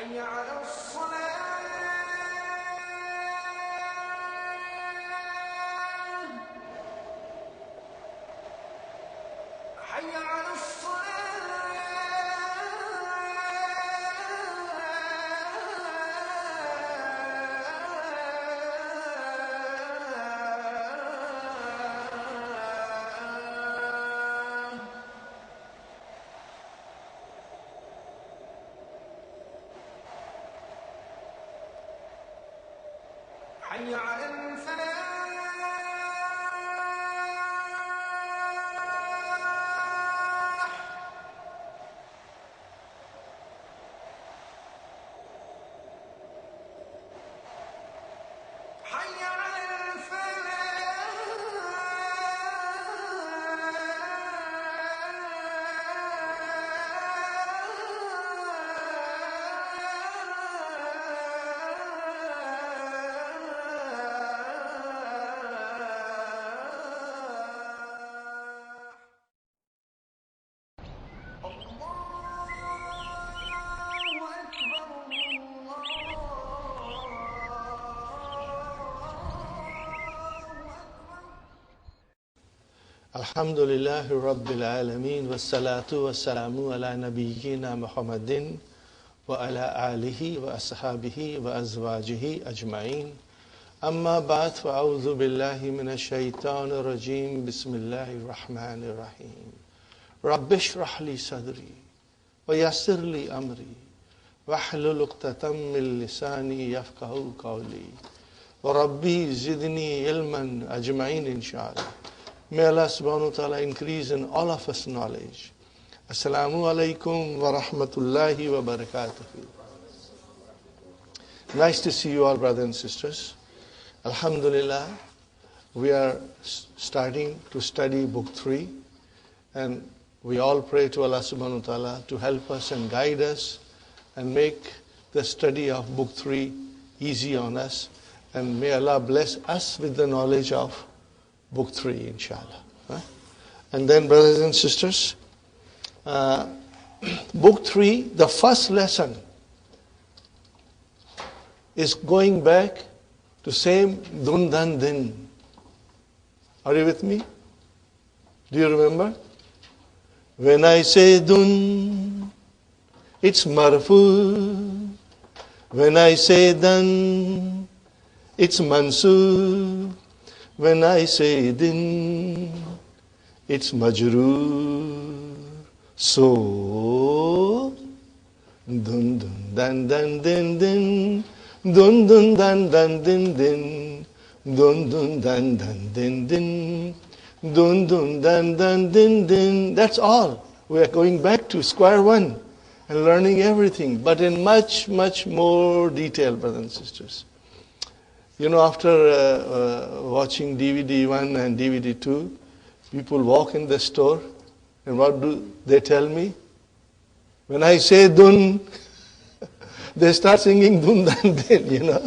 حي على الصلاة حي على حي على الفلاح حي على Alhamdulillahi Rabbil Alameen wa salatu wa salamu ala nabiyyina Muhammadin wa ala alihi wa ashabihi wa azwajihi ajma'in. Amma ba'd fa a'udhu billahi minash shaitanir rajim. Bismillahir rahmanir rahim. Rabbi shrah li sadri wa yassir li amri wahlul 'uqdatam min lisani yafqahu qawli. Wa rabbi zidni ilman ajma'in inshallah. May Allah subhanahu wa ta'ala increase in all of us knowledge. Assalamu alaikum wa rahmatullahi wa barakatuh. Nice to see you all, brothers and sisters. Alhamdulillah, we are starting to study book 3, and we all pray to Allah subhanahu wa ta'ala to help us and guide us and make the study of book 3 easy on us, and may Allah bless us with the knowledge of book 3, inshallah. And then, brothers and sisters, book 3, the first lesson is going back to same dun dan din. Are you with me? Do you remember? When I say dun, it's marfu. When I say dan, it's mansub. When I say din, it's majroor. So, dun dun dan dan din din, dun dun dan dan din din, dun dun dan dan din din, dun dun dan dan din din. That's all. We are going back to square one and learning everything, but in much, much more detail, brothers and sisters. You know, after watching DVD 1 and DVD 2, people walk in the store, and what do they tell me? When I say dun, they start singing dun dan din, you know.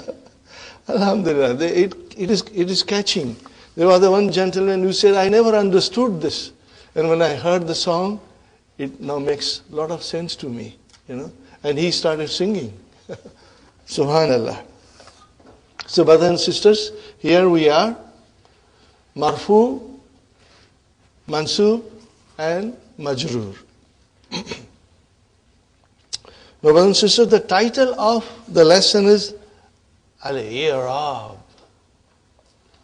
Alhamdulillah, it is catching. There was the one gentleman who said, I never understood this. And when I heard the song, it now makes a lot of sense to me, you know. And he started singing. Subhanallah. So, brothers and sisters, here we are, marfu, mansub, and majroor. Now, brothers and sisters, the title of the lesson is Al-I'rab.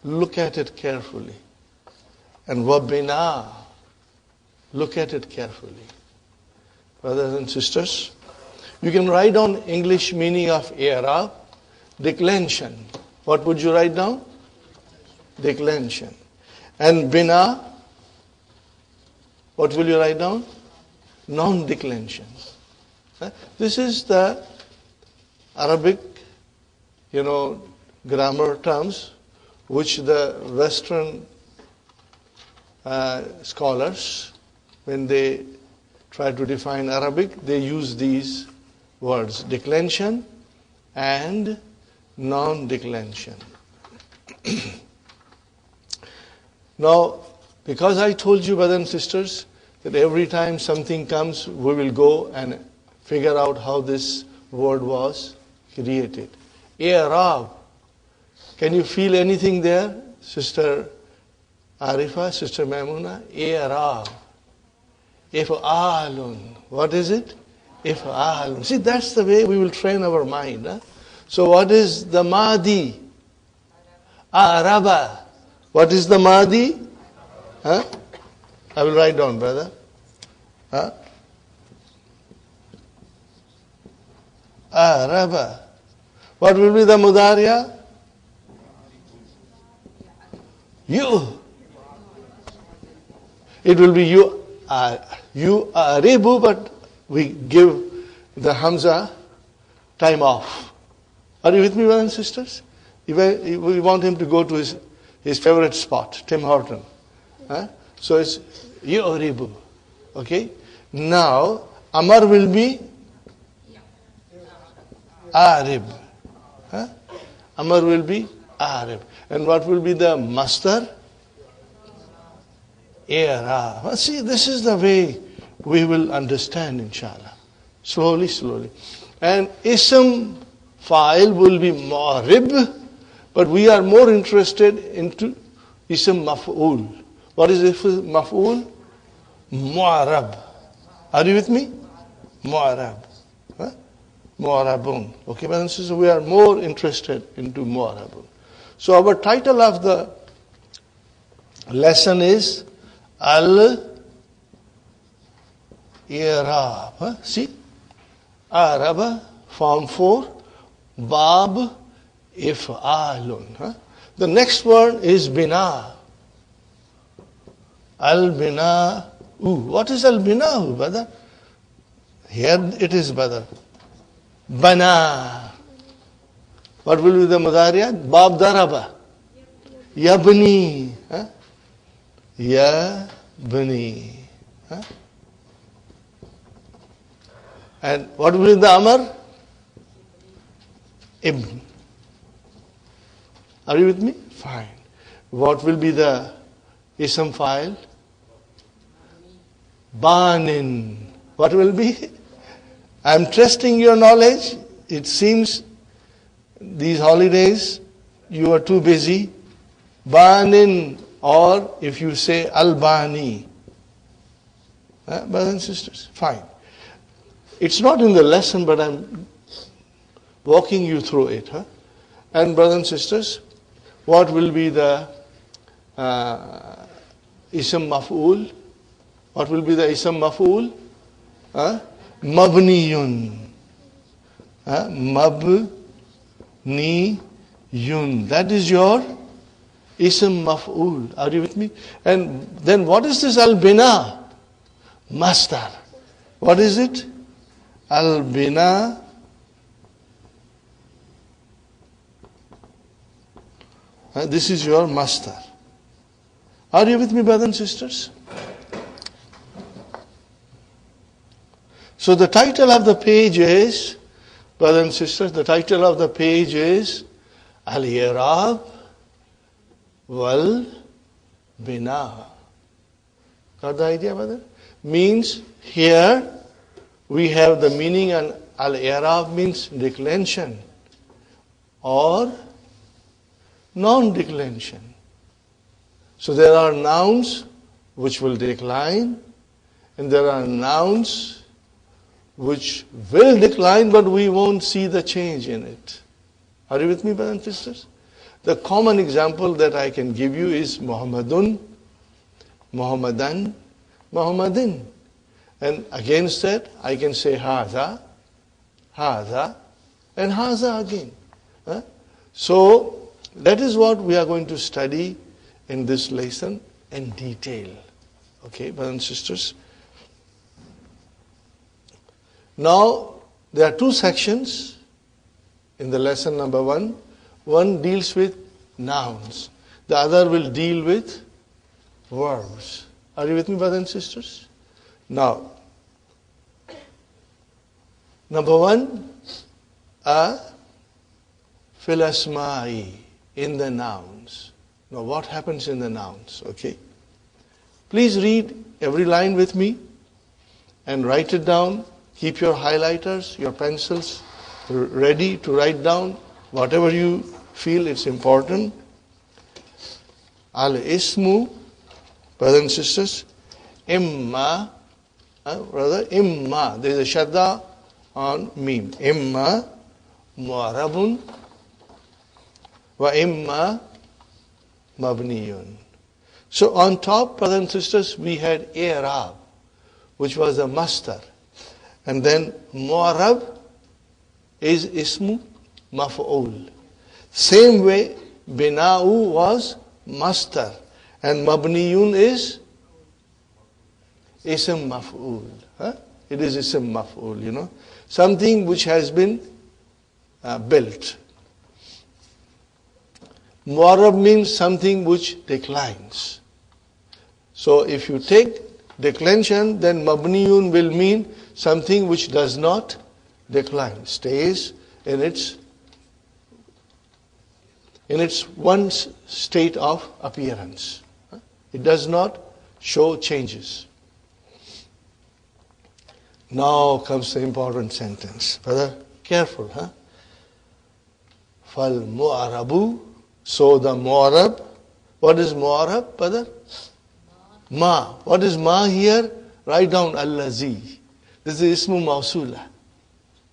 Look at it carefully. And Wabina. Look at it carefully. Brothers and sisters, you can write down English meaning of I'rab. Declension. What would you write down? Declension. And bina, what will you write down? Non-declension. This is the Arabic, grammar terms which the Western scholars, when they try to define Arabic, they use these words, declension and non-declension. Now, because I told you, brothers and sisters, that every time something comes, we will go and figure out how this word was created. I'rab. Can you feel anything there, Sister Arifa, Sister Maimuna? I'rab. If'alun. What is it? If'alun. See, that's the way we will train our mind. Huh? So what is the Madi? Araba. What is the Madi? Huh? I will write down, brother. Huh? Araba. What will be the Mudariya? You. It will be you aribu, but we give the Hamza time off. Are you with me, brothers and sisters? We want him to go to his favorite spot, Tim Horton. Huh? So it's yu'ribu. Okay? Now, Amar will be Arib. Huh? Amar will be Arib. And what will be the Masdar? I'rab. See, this is the way we will understand, inshallah. Slowly, slowly. And Ism Fa'il will be Mu'rib, but we are more interested into Ism Maf'ul. What is Ism Maf'ul? Mu'arab. Are you with me? Mu'arab. Huh? Mu'arabun. Okay, brothers and sisters, we are more interested into Mu'arabun. So our title of the lesson is Al-I'rab. Huh? See? Araba, form 4. Bab, If'alun. Huh? The next word is Bina. Al-Bina'u. What is Al-Bina'u, brother? Here it is, brother. Bana. What will be the Mudariya? Bab Daraba. Yabni. Huh? Yabni. Huh? And what will be the Amar? Ibn. Are you with me? Fine. What will be the Ism Fa'il? Banin. What will be? I am testing your knowledge. It seems these holidays you are too busy. Banin, or if you say Albani. Brothers and sisters, fine. It's not in the lesson, but I'm walking you through it. Huh? And brothers and sisters, what will be the Ism Maf'ul? What will be the Ism Maf'ul? Mabniyun. Mabniyun. That is your Ism Maf'ul. Are you with me? And then what is this Al-Bina? Masdar. What is it? Al-Bina. This is your Masdar. Are you with me, brothers and sisters? So the title of the page is, brothers and sisters, the title of the page is Al-I'rab wal Bina. Got the idea, brother? Means here we have the meaning, and Al-I'rab means declension or non-declension. So there are nouns which will decline, and there are nouns which will decline, but we won't see the change in it. Are you with me, brothers and sisters? The common example that I can give you is Muhammadun, Muhammadan, Muhammadin. And against that, I can say Haza, Haza, and Haza again. So, that is what we are going to study in this lesson in detail. Okay, brothers and sisters? Now, there are two sections in the lesson number 1. One deals with nouns. The other will deal with verbs. Are you with me, brothers and sisters? Now, number 1, fil asma'i, in the nouns. Now, what happens in the nouns? Okay. Please read every line with me and write it down. Keep your highlighters, your pencils ready to write down whatever you feel it's important. Al-ismu, brothers and sisters, imma, brother, imma. There is a shadda on mim. Imma mu'arabun wa imma mabniyun. So on top, brothers and sisters, we had i'rab, which was a master. And then mu'arab is ismu maf'ul. Same way, bina'u was master. And mabniyun is ism maf'ul. It is ism maf'ul, Something which has been built. Mu'arab means something which declines. So if you take declension, then mabniyun will mean something which does not decline, stays in its one state of appearance. It does not show changes. Now comes the important sentence. Brother, careful, Fal mu'arabu. So the mu'arab. What is mu'arab, brother? Ma. What is ma here? Write down allazi. This is ismu mawsula.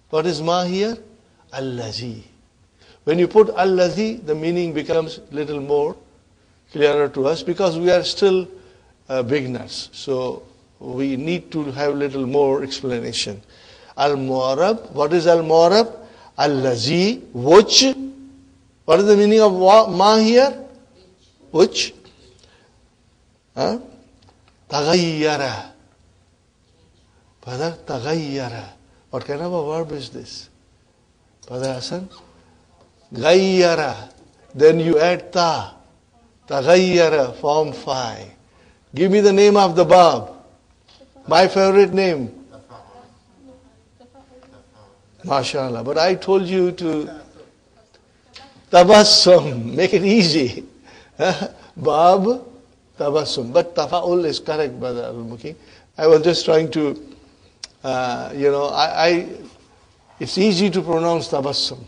What is ma here? Allazi. When you put allazi, the meaning becomes little more clearer to us because we are still beginners. So we need to have little more explanation. Al-mu'arab. What is al-mu'arab? Allazi. Which. What is the meaning of ma here? Which? Taghayyara. Brother, taghayyara. What kind of a verb is this? Brother Hassan? Ghayyara. Then you add ta. Taghayyara, form 5. Give me the name of the verb. My favorite name. MashaAllah. But I told you to tabassum. Make it easy. Bab, tabassum. But tafa'ul is correct, Brother Al-Muki. I was just trying to, it's easy to pronounce tabassum.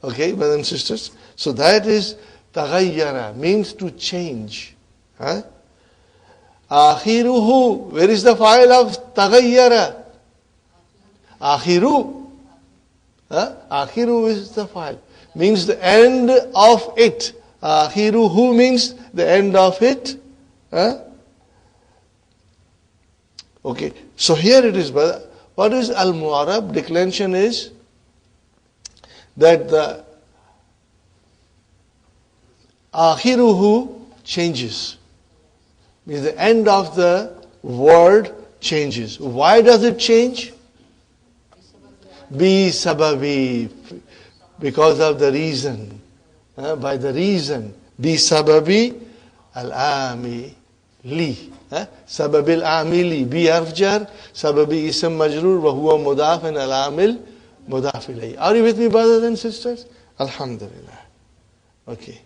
Okay, brothers and sisters. So that is taghayyara, means to change. Akhiruhu. Where is the file of taghayyara? Akhiru. Akhiru is the file. Means the end of it. Akhiruhu means the end of it. Okay. So here it is, brother. What is al-mu'arab? Declension is that the akhiruhu changes. Means the end of the word changes. Why does it change? Bi sababi. Because of the reason. By the reason. Bi sababi al-amili. Sababil amili. Bi harf jar. Sababi ism majrur. Wa huwa mudaf and al-amil mudaf ilayhi. Are you with me, brothers and sisters? Alhamdulillah. Okay.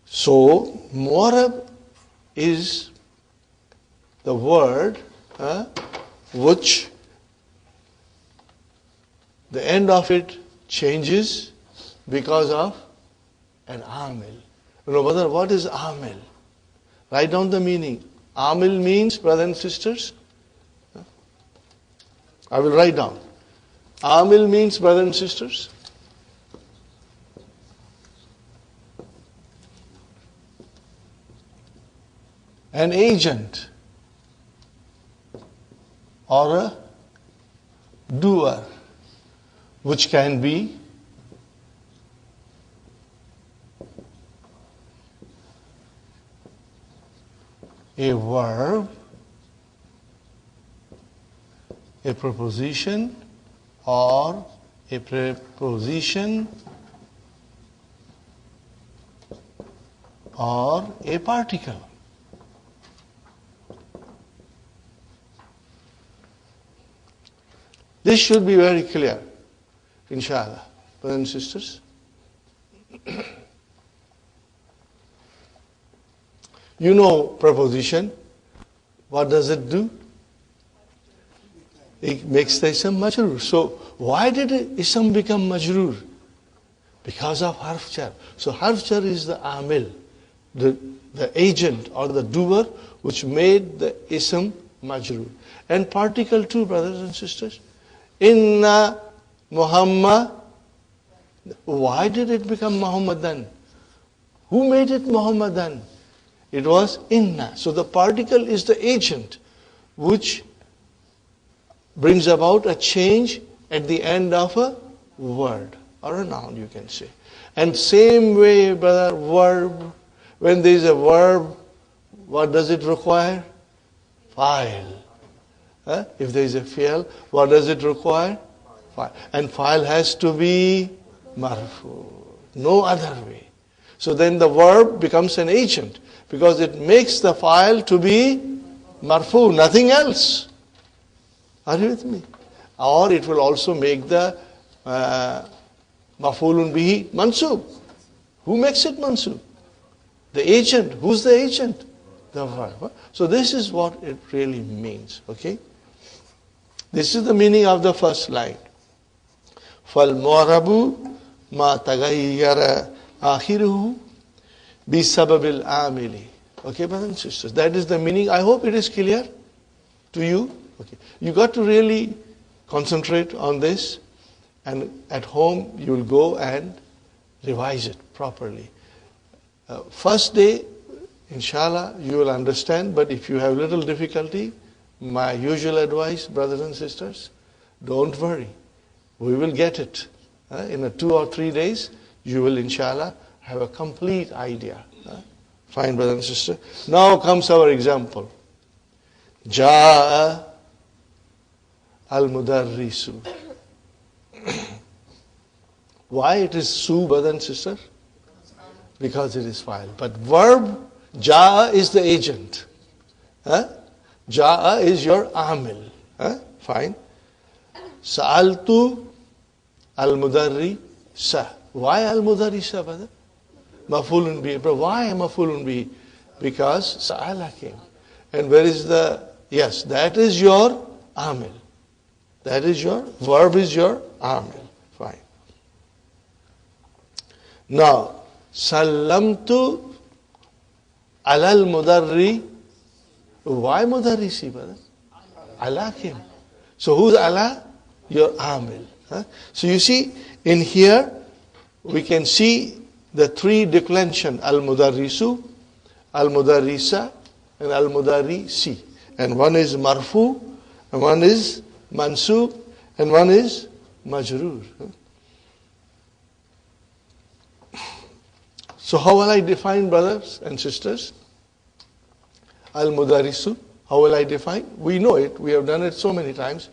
So, mu'arab is the word which the end of it changes because of an amil. Brother, what is amil? Write down the meaning. Amil means, brothers and sisters, I will write down. Amil means, brothers and sisters, an agent or a doer, which can be a verb, a preposition, or a preposition, or a particle. This should be very clear, inshallah, brothers and sisters. You know preposition. What does it do? it makes the ism majroor. So why did ism become majroor? Because of harf jar. So harf jar is the amil, the agent or the doer which made the ism majroor. And particle too, brothers and sisters. Inna Muhammad. Why did it become Muhammadan? Who made it Muhammadan? It was inna. So the particle is the agent which brings about a change at the end of a word or a noun, you can say. And same way, brother, verb. When there is a verb, what does it require? File. If there is a fi'l, what does it require? File. And file has to be marfu. No other way. So then the verb becomes an agent because it makes the file to be marfu, nothing else. Are you with me? Or it will also make the maf'ulun bihi mansub. Who makes it mansub? The agent. Who's the agent? The verb. So this is what it really means. Okay? This is the meaning of the first line. فَالْمُعْرَبُ مَا تَغَيَّرَ آخِرُهُ بِسَبَبِ الْعَامِلِ. Okay, brothers and sisters. That is the meaning. I hope it is clear to you. Okay. You got to really concentrate on this, and at home you will go and revise it properly. First day, inshallah, you will understand, but if you have little difficulty, my usual advice, brothers and sisters, don't worry. We will get it. In 2 or 3 days, you will, inshallah, have a complete idea. Fine, brother and sister. Now comes our example. Ja'a al-mudarrisu. Why it is su, brother and sister? Because it is file. But verb, ja'a is the agent. Ja'a is your amil. Fine. Sa'altu al-mudarrisa. Why al-mudarrisa, brother? Maf'ulun bihi. But why maf'ulun bihi? Because sa'ala came. And where is the, yes, that is your amil. That is your, verb is your amil. Fine. Now, sallamtu alal mudarri. Why mudarrisi, brother? Allah came. So who's Allah? Your amil. So you see, in here, we can see the 3 declension. Al-mudarrisu, al-mudarrisa, and al-mudarrisi. And one is marfu, and one is mansub, and one is majroor. So how will I define, brothers and sisters? Al-mudarrisu. How will I define? We know it. We have done it so many times.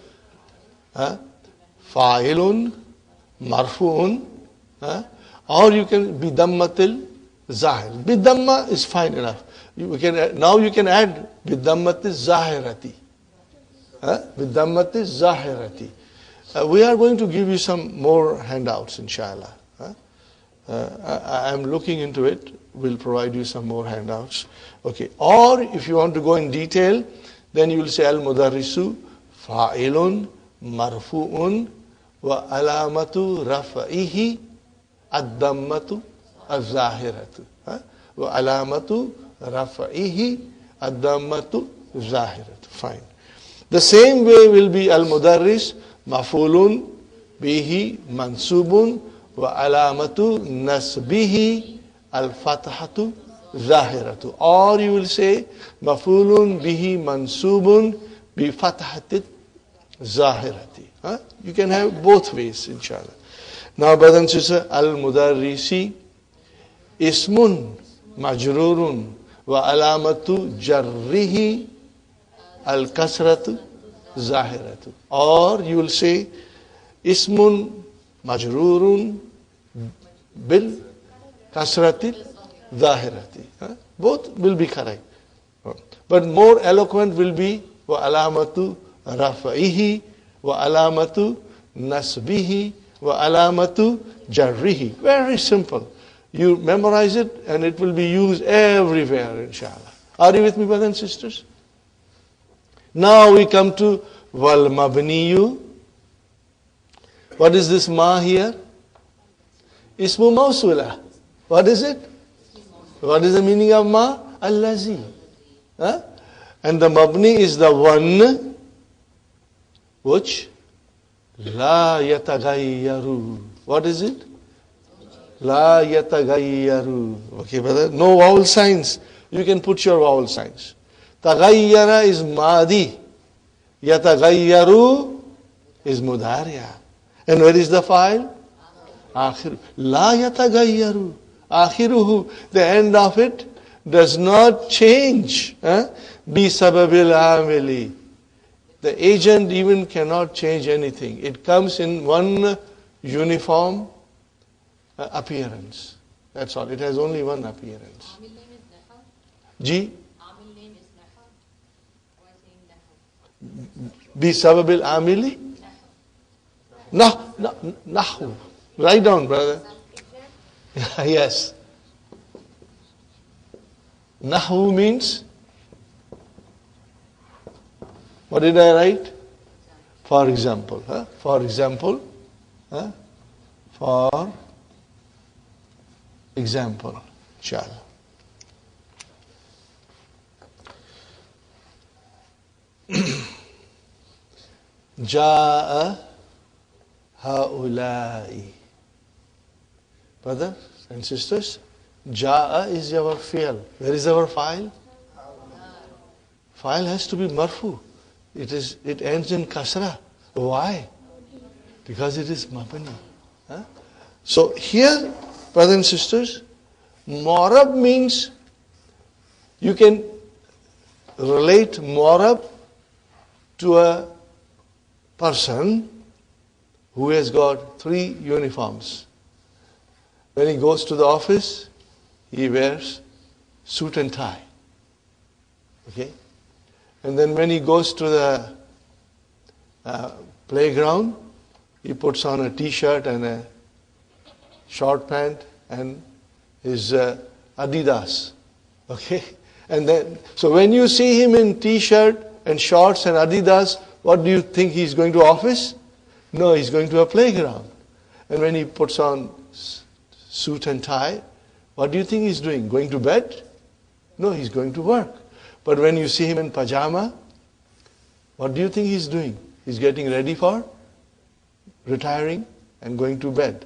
Fa'ilun, marfu'un. Or you can bidammatil zahir. Bidamma is fine enough. Now you can add bidammatil zahirati. Bidammatil zahirati. We are going to give you some more handouts, inshallah. I am looking into it. We'll provide you some more handouts. Okay. Or if you want to go in detail, then you will say al-mudarrisu fa'ilun marfu'un wa alamatu rafa'ihi ad-dammatu az-zahiratu. Wa alamatu rafa'ihi ad-dammatu az-zahiratu. Fine. The same way will be al-mudarris maf'ulun bihi mansubun wa alamatu nasbihi al-fathatu zahiratu. Or you will say maf'ulun bihi mansubun bi fathatit zahirati. You can have both ways, inshallah. Now, brothers and sisters, al-mudarrisi ismun majrurun wa alamatu jarrihi al-kasratu zahiratu. Or you will say ismun majrurun bil kasratil zahirati. Both will be correct. But more eloquent will be wa alamatu rafa'ihi wa alamatu nasbihi wa alamatu jarrihi. Very simple. You memorize it and it will be used everywhere, inshallah. Are you with me, brothers and sisters? Now we come to Wal mabniyu. What is this ma here? Ismu mawsula. What is it? What is the meaning of ma? Allazi. Huh? And the mabni is the one which la yatagayyaru. What is it? La yatagayyaru. Okay, brother. No vowel signs. You can put your vowel signs. Tagayyara is madi. Yatagayyaru is mudariya. And where is the file? Akhiru. La yatagayyaru. Akhiruhu. The end of it does not change. Bi sababil amili. The agent even cannot change anything. It comes in one uniform appearance. That's all. It has only one appearance. Ji? Bi sababil amili? Nahu. Write down, brother. Yes. Nahu means, what did I write? For example. For example. For example. Inshallah. Ja'a haulai. Brothers and sisters, Ja'a is our fi'l. Where is our file? File has to be marfu. It ends in kasra. Why? Because it is mabni. So here, brothers and sisters, Mu'rab means you can relate Mu'rab to a person who has got 3 uniforms. When he goes to the office, he wears suit and tie. Okay? And then when he goes to the playground, he puts on a t-shirt and a short pant and his Adidas. Okay? And then, so when you see him in t-shirt and shorts and Adidas, what do you think he's going to office? No, he's going to a playground. And when he puts on suit and tie, what do you think he's doing? Going to bed? No, he's going to work. But when you see him in pajama, what do you think he's doing? He's getting ready for retiring and going to bed.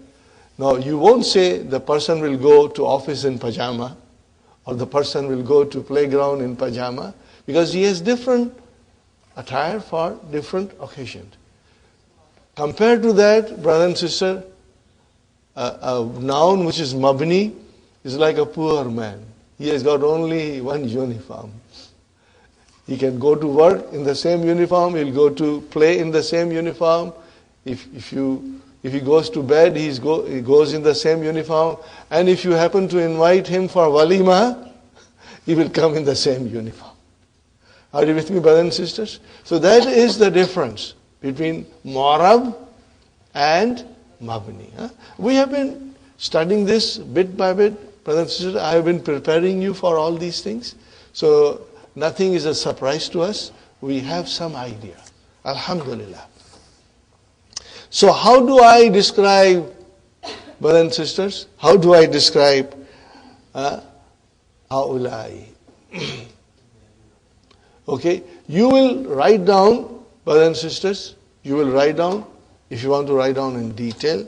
Now, you won't say the person will go to office in pajama or the person will go to playground in pajama, because he has different attire for different occasions. Compared to that, brother and sister, a noun which is mabni is like a poor man. He has got only one uniform. He can go to work in the same uniform, he'll go to play in the same uniform. If he goes to bed, he goes in the same uniform. And if you happen to invite him for walima, he will come in the same uniform. Are you with me, brothers and sisters? So that is the difference between Mu'rab and Mabni. We have been studying this bit by bit. Brothers and sisters, I have been preparing you for all these things. So nothing is a surprise to us. We have some idea. Alhamdulillah. So how do I describe, brothers and sisters, how do I describe Haulai? Okay, you will write down, brothers and sisters, you will write down, if you want to write down in detail.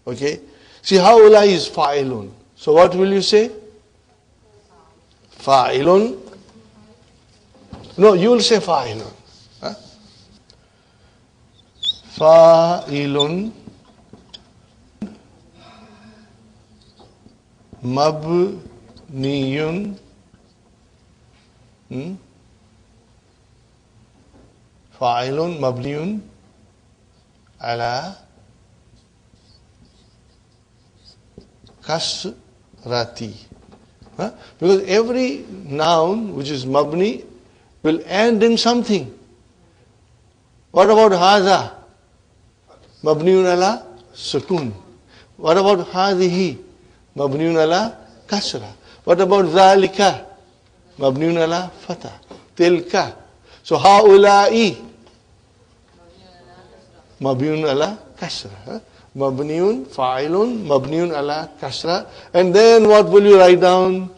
Okay, see, Haulai is fa'ilun. So what will you say? Fa'ilun. No, you will say fa'ilun. Fa'ilun mabniyun fa'ilun mabniyun ala kasrati. Because every noun which is mabni will end in something. What about hadha? Mabniun ala sukun. What about hadhihi? Mabniun ala kasra. What about dhalika? Mabniun ala fatha. Tilka. So haulai. mabniun ala kasra. Mabniun, fa'ilun, mabniun ala kasra. And then what will you write down?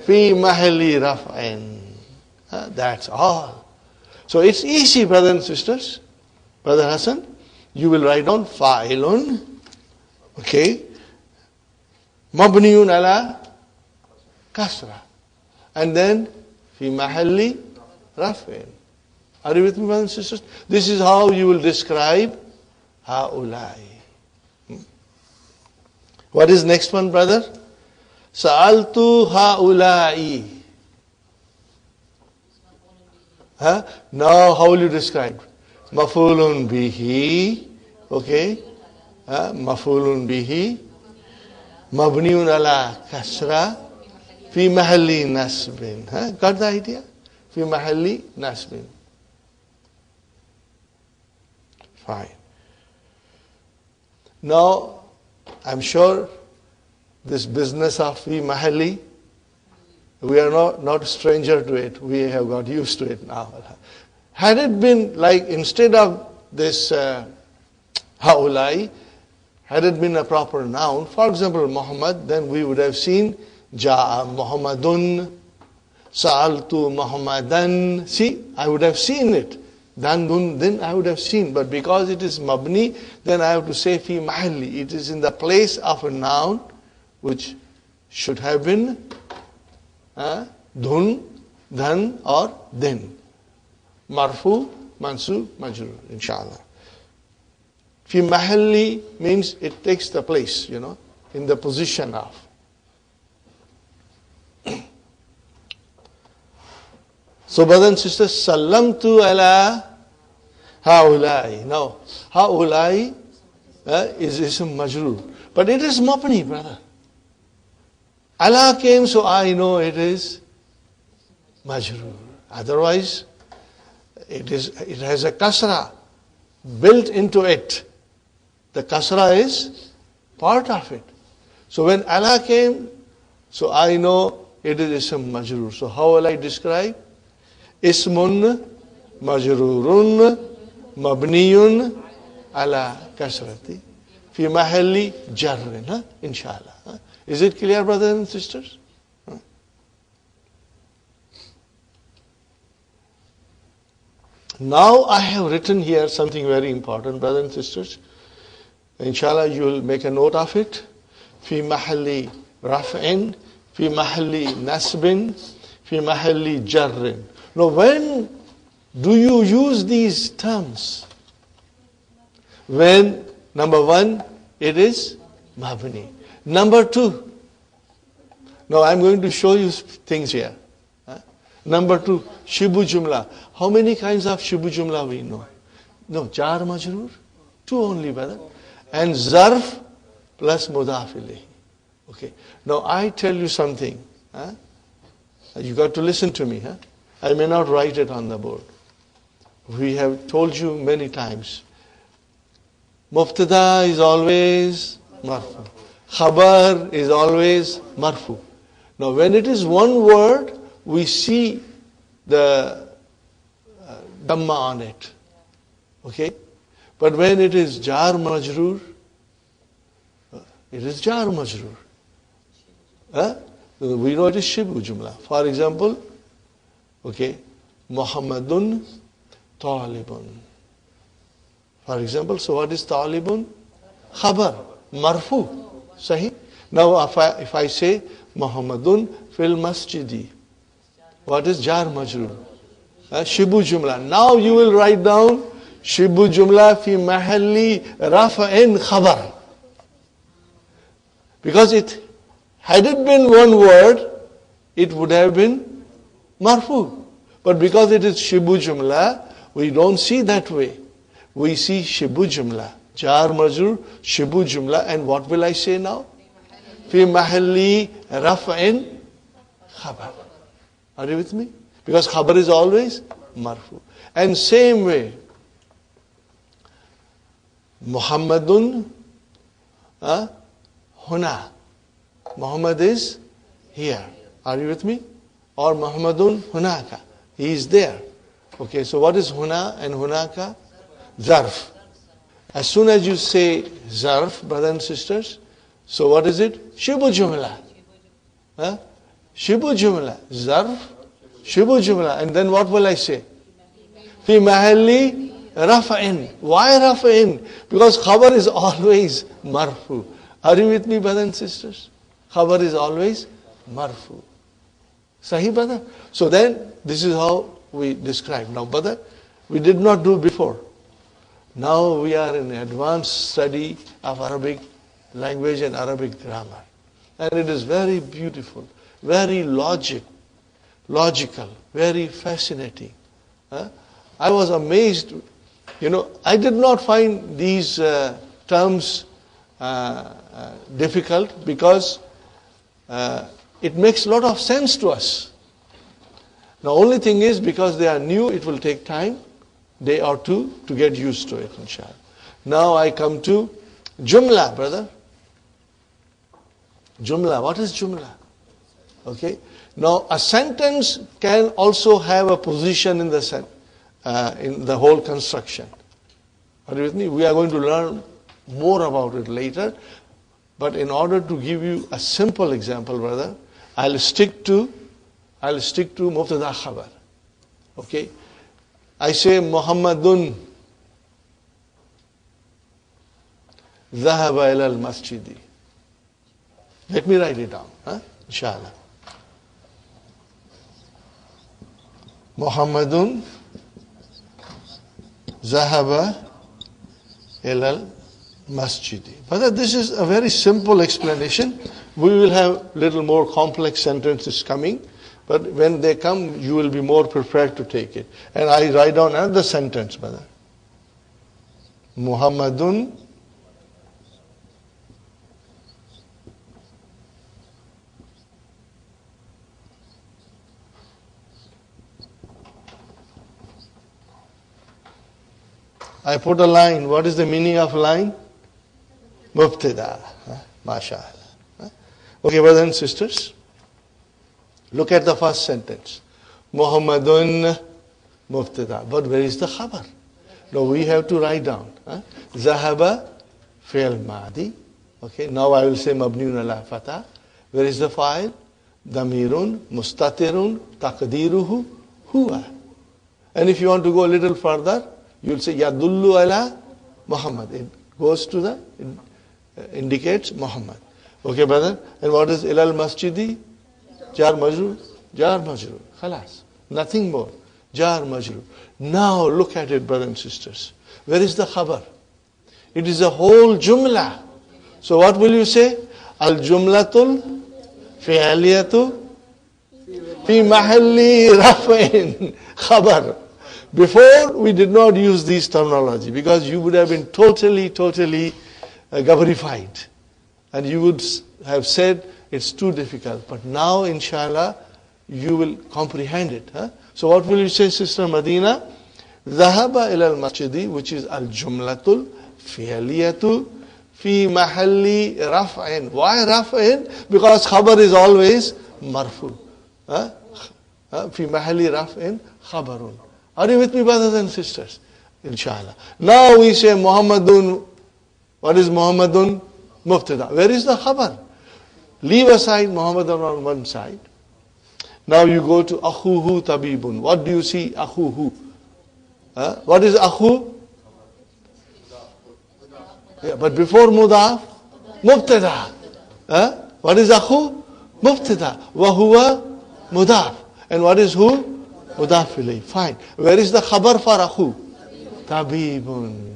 Fi mahalli raf'in. That's all. So it's easy, brothers and sisters. Brother Hassan, you will write down fa'ilun, okay, mabniun ala kasra, and then fi mahalli raf'in. Are you with me, brothers and sisters? This is how you will describe ha'ulai. What is next one, brother? Sa'altu ha'ulai. Now how will you describe? Mafulun bihi, okay, mafulun bihi, mabniun ala kasra, fi mahalli nasbin. Got the idea? Fi mahalli nasbin. Fine. Now, I'm sure this business of fi mahalli, we are not a stranger to it. We have got used to it now. Had it been like, instead of this haulai, had it been a proper noun, for example, Muhammad, then we would have seen Ja'a Muhammadun, Sa'altu Muhammadan. See, I would have seen it. Then I would have seen. But because it is mabni, then I have to say fi mahalli. It is in the place of a noun, which should have been dhun, dhan, or then. Marfu, mansub, majrur, inshallah. Fi mahalli means it takes the place, in the position of. So, brothers and sisters, sallamtu ala haulai. Now, haulai is ism majrur. But it is mabni, brother. Allah came, so I know it is majrur. Otherwise, it has a kasra built into it. The kasra is part of it. So when Allah came, so I know it is ism majrur. So how will I describe? Ismun majrurun mabniyun ala kasrati fi mahalli jarrin. Inshallah. Is it clear, brothers and sisters? Now I have written here something very important, brothers and sisters. Inshallah, you will make a note of it. Fi mahalli raf'in, fi mahalli nasbin, fi mahalli jarrin. Now, when do you use these terms? When, number one, it is mabni. Number two, now I'm going to show you things here. Number two, shibu jumla. How many kinds of shibu jumla we know? No, jar majroor, two only, brother. And zarf plus mudaf ilayhi. Okay. Now I tell you something. You got to listen to me. I may not write it on the board. We have told you many times. Mubtada is always marfu. Khabar is always marfu. Now when it is one word, we see the dhamma on it. Okay? But when it is jar majroor, it is jar majroor. We know it is shibu jumla. For example, okay, Muhammadun talibun. For example, so what is talibun? Khabar, marfu. Sahi? Now if I say Muhammadun fil masjidi, what is jar majroor? Shibu jumla. Now you will write down shibu jumla fi mahalli rafa'in khabar. Because had it been one word, it would have been marfu. But because it is shibu jumla, we don't see that way. We see shibu jumla. Jar majroor, shibu jumla. And what will I say now? Fi mahalli rafa'in khabar. Are you with me? Because khabar is always marfu. And same way, Muhammadun huna. Muhammad is here. Are you with me? Or Muhammadun hunaka. He is there. Okay, so what is huna and hunaka? Zarf. As soon as you say zarf, brothers and sisters, so what is it? Shibu jumla. Huh? Shibu jumla. Zarf, shibu jumla. And then what will I say? Fi mahalli rafa'in. Why rafa'in? Because khabar is always marfu. Are you with me, brothers and sisters? Khabar is always marfu. Sahih, brother? So then, this is how we describe. Now, brother, we did not do before. Now we are in advanced study of Arabic language and Arabic grammar. And it is very beautiful, very logical, very fascinating. I was amazed. I did not find these terms difficult because it makes a lot of sense to us. The only thing is, because they are new, it will take time, day or two, to get used to it, inshallah. Now I come to jumla, brother. Jumla, what is jumla? Okay. Now a sentence can also have a position in the whole construction. Are you with me? We are going to learn more about it later. But in order to give you a simple example, brother, I'll stick to mubtada khabar. Okay? I say Muhammadun dhahaba ila al-masjidi. Let me write it down, inshallah. Muhammadun dhahaba ila al-masjidi. But this is a very simple explanation. We will have little more complex sentences coming. But when they come, you will be more prepared to take it. And I write down another sentence, brother. Muhammadun I put a line. What is the meaning of line? Mubtada. MashaAllah. Okay, brothers and sisters. Look at the first sentence. Muhammadun mubtada. But where is the khabar? Now we have to write down. Zahaba fi'l madi. Okay, now I will say mabniun ala fatah. Where is the fa'il? Damirun, mustatirun, taqdiruhu, huwa. And if you want to go a little further, you will say yadullu ala Muhammad. It goes to it indicates Muhammad. Okay, brother? And what is ilal masjidi? Jar majrur. Jar majrur. Khalas. Nothing more. Jar majrur. Now look at it, brothers and sisters. Where is the khabar? It is a whole jumla. So what will you say? Al jumlatul fi'aliyatu fi mahalli raf'in khabar. Before we did not use these terminology because you would have been totally gabarified. And you would have said it's too difficult. But now, inshallah, you will comprehend it. So what will you say, Sister Madinah? Dhahaba ila al-masjidi, which is al-jumlatul fi'aliyatu fi mahalli raf'in. Why raf'in? Because khabar is always marfu. Fi mahalli raf'in khabarun. Are you with me, brothers and sisters? Inshallah. Now we say Muhammadun. What is Muhammadun? Mubtada. Where is the khabar? Leave aside Muhammadun on one side. Now you go to akhuhu tabibun. What do you see? Akhuhu. What is akhu? Yeah, but before mudaf, mubtada. What is akhu? Mubtada. Wa huwa mudaf. And what is who? Mudaf ilayh. Fine. Where is the khabar for akhu? Tabibun.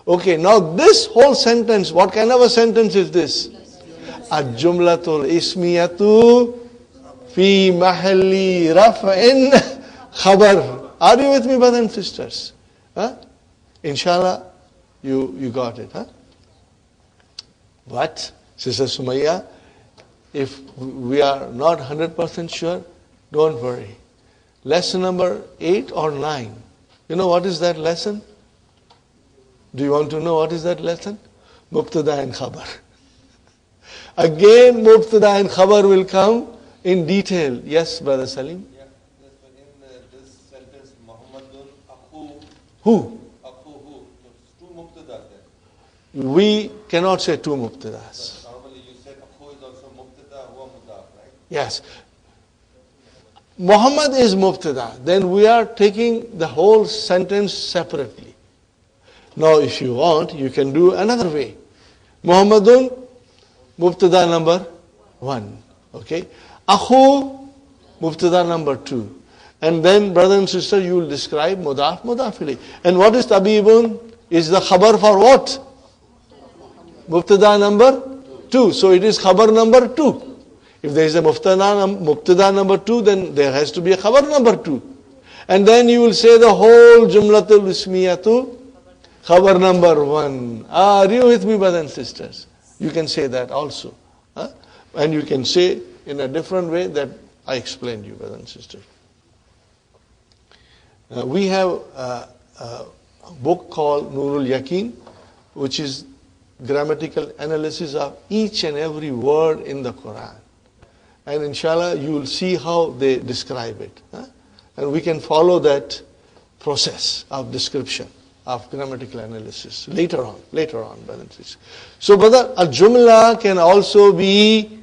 Okay, now this whole sentence, what kind of a sentence is this? Al-jumlatul ismiyatu fi mahalli raf'in khabar. Are you with me, brothers and sisters? Inshallah, you got it. But, Sister Sumayya, if we are not 100% sure, don't worry. Lesson number 8 or 9. You know what is that lesson? Do you want to know what is that lesson? Mubtada and khabar. Again, mubtada and khabar will come in detail. Yes, Brother Salim? Yeah, in this sentence, Muhammadun akhu. Who? Akhuhu. we cannot say two mubtadas. Normally you said Akhu is also Mubtada, Huwa Mudaf, right? Yes. Muhammad is mubtada. Then we are taking the whole sentence separately. Now if you want, you can do another way. Muhammadun, mubtada number 1. Okay. Akhu, mubtada number 2. And then, brother and sister, you will describe mudaf, mudafili. And what is tabibun? Is the khabar for what? Mubtada number 2. So it is khabar number 2. If there is a mubtada number 2, then there has to be a khabar number 2. And then you will say the whole jumlatul ismiyatu, khabar number 1. Are you with me, brothers and sisters? You can say that also. Huh? And you can say in a different way that I explained you, brothers and sisters. We have a book called Nurul Yaqeen, which is grammatical analysis of each and every word in the Quran. And inshallah, you will see how they describe it. Huh? And we can follow that process of description, of grammatical analysis later on, brothers and sisters. So, brother, al-jumla can also be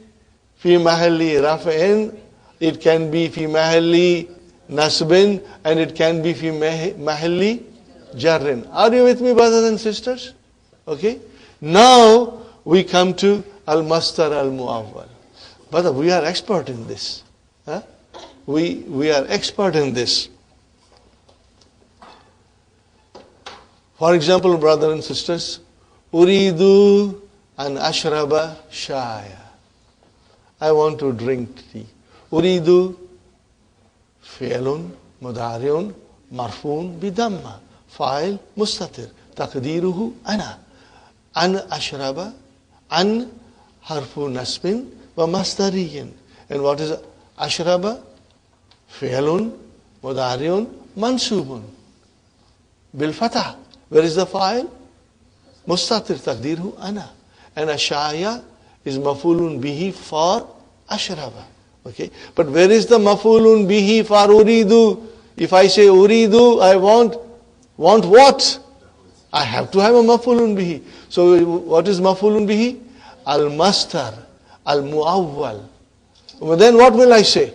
fi mahalli raf'in, it can be fi mahalli nasbin, and it can be fi mahalli jarrin. Are you with me, brothers and sisters? Okay. Now we come to al-mastar al-mu'awwal. Brother, we are expert in this. Huh? We are expert in this. For example, brothers and sisters, uridu an ashraba shaya. I want to drink tea. Uridu fi'lun mudari'un marfu'un bidamma. Fa'il mustatir. Taqdiruhu ana. An ashraba, an harfu nasbin wa masdariyin. And what is ashraba? Fi'lun mudari'un mansubun bil fatah. Where is the fa'il? Mustatir, taqdirhu ana. And ashaya is mafulun bihi for ashraba. Okay. But where is the mafulun bihi for uridu? If I say uridu, I want what? I have to have a mafulun bihi. So what is mafulun bihi? Al-mastar, al-mu'awwal. Well, then what will I say?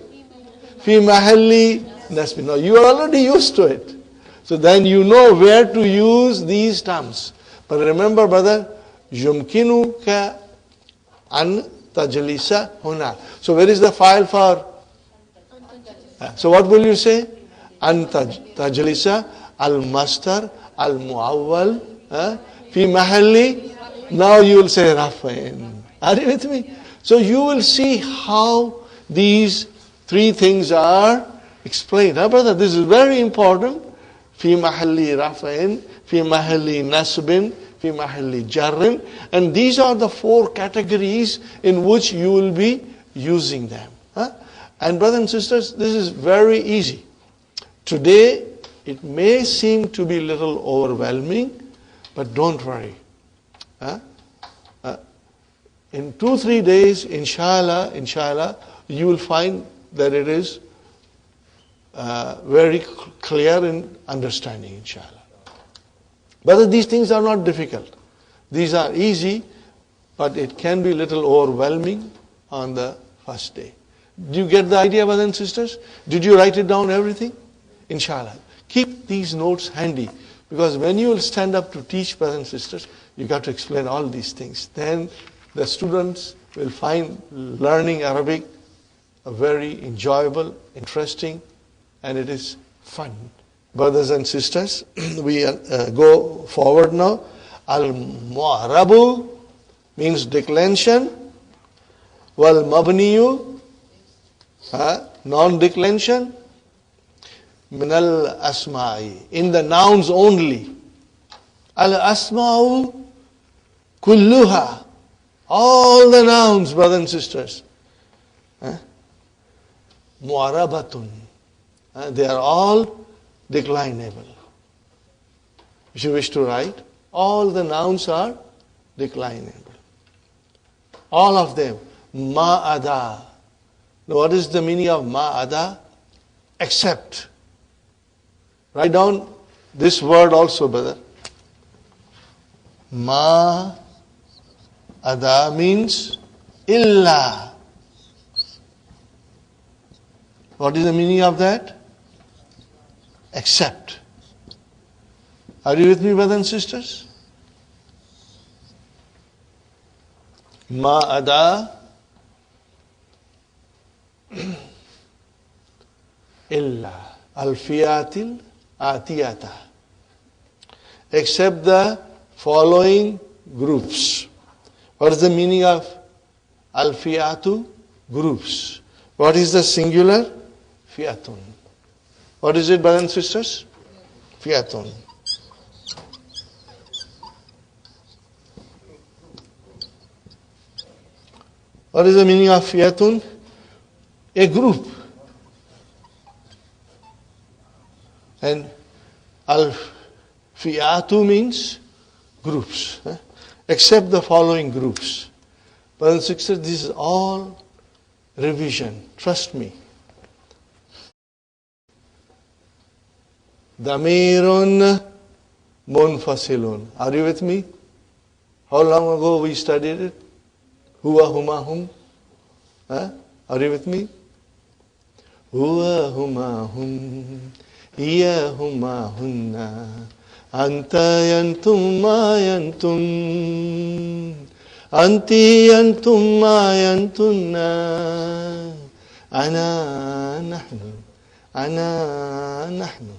Fi mahalli nasbi. Now you are already used to it. So then you know where to use these terms. But remember, brother, yumkinuka an tajlisa huna. So where is the file for? So what will you say? An tajlisa al-mastar al-mu'awwal fi mahalli. Now you will say rafain. Are you with me? So you will see how these three things are explained. Huh, brother? This is very important. Fi mahalli rafain, fi mahalli nasbin, fi mahalli jarrin. And these are the four categories in which you will be using them. Huh? And brothers and sisters, this is very easy. Today, it may seem to be a little overwhelming, but don't worry. Huh? In 2-3 days, inshallah, you will find that it is very clear in understanding, inshallah. But these things are not difficult. These are easy, but it can be a little overwhelming on the first day. Do you get the idea, brothers and sisters? Did you write it down, everything? Inshallah. Keep these notes handy, because when you will stand up to teach, brothers and sisters, you got to explain all these things. Then the students will find learning Arabic very enjoyable, interesting, and it is fun. Brothers and sisters, we go forward now. Al-mu'arabu means declension. Wal-mabniyu, non-declension. Minal asma'i, in the nouns only. Al-asma'u kulluha, all the nouns, brothers and sisters. Mu'arabatun, they are all declinable. If you wish to write, all the nouns are declinable. All of them. Ma'ada. Now what is the meaning of ma'ada? Except. Write down this word also, brother. Ma ada means illa. What is the meaning of that? Except. Are you with me, brothers and sisters? Ma ada illa al-fiyatil atiyata. Except the following groups. What is the meaning of al-fiyatu? Groups. What is the singular? Fiyatun. What is it, brothers and sisters? Fiyatun. What is the meaning of fiyatun? A group. And al-fiyatu means groups. Except the following groups. Brothers and sisters, this is all revision. Trust me. Damirun munfasilun. Are you with me? How long ago we studied it? Huwa huma hum. Are you with me? Huwa huma hum. Hiya huma hunna. Anta yantum ma yantum. Anti yantum ma yantunna. Ana nahnu. Ana nahnu.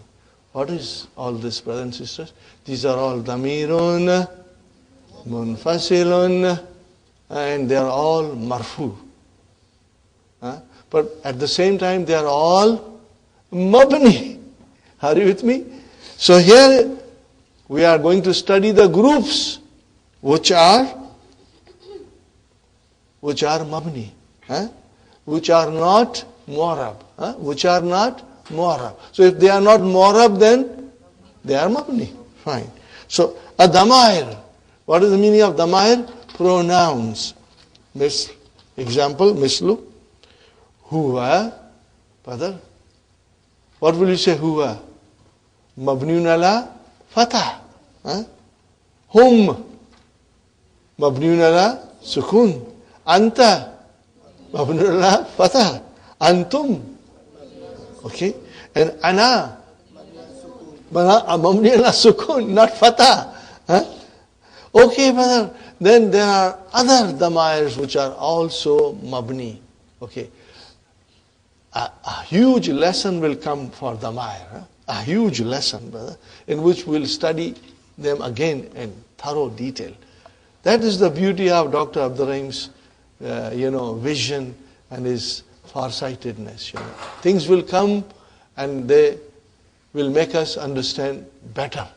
What is all this, brothers and sisters? These are all damirun, munfasilun, and they are all marfu. But at the same time, they are all mabni. Are you with me? So here we are going to study the groups which are mabni, which are not mu'arab, which are not mu'arab. So if they are not mu'arab, then they are mabni. Fine. So a damair. What is the meaning of damair? Pronouns. Example, mislu. Huwa. Brother. What will you say huwa? Mabniun ala fatah. Hum. Mabniun ala sukun. Anta. Mabniun ala fatah. Antum. Okay? And ana. Mabni ala sukun, not fatah. Okay, brother. Then there are other damairs which are also mabni. Okay. A huge lesson will come for damair. A huge lesson, brother, in which we'll study them again in thorough detail. That is the beauty of Dr. Abdul Rahim's, vision and his farsightedness. Things will come and they will make us understand better.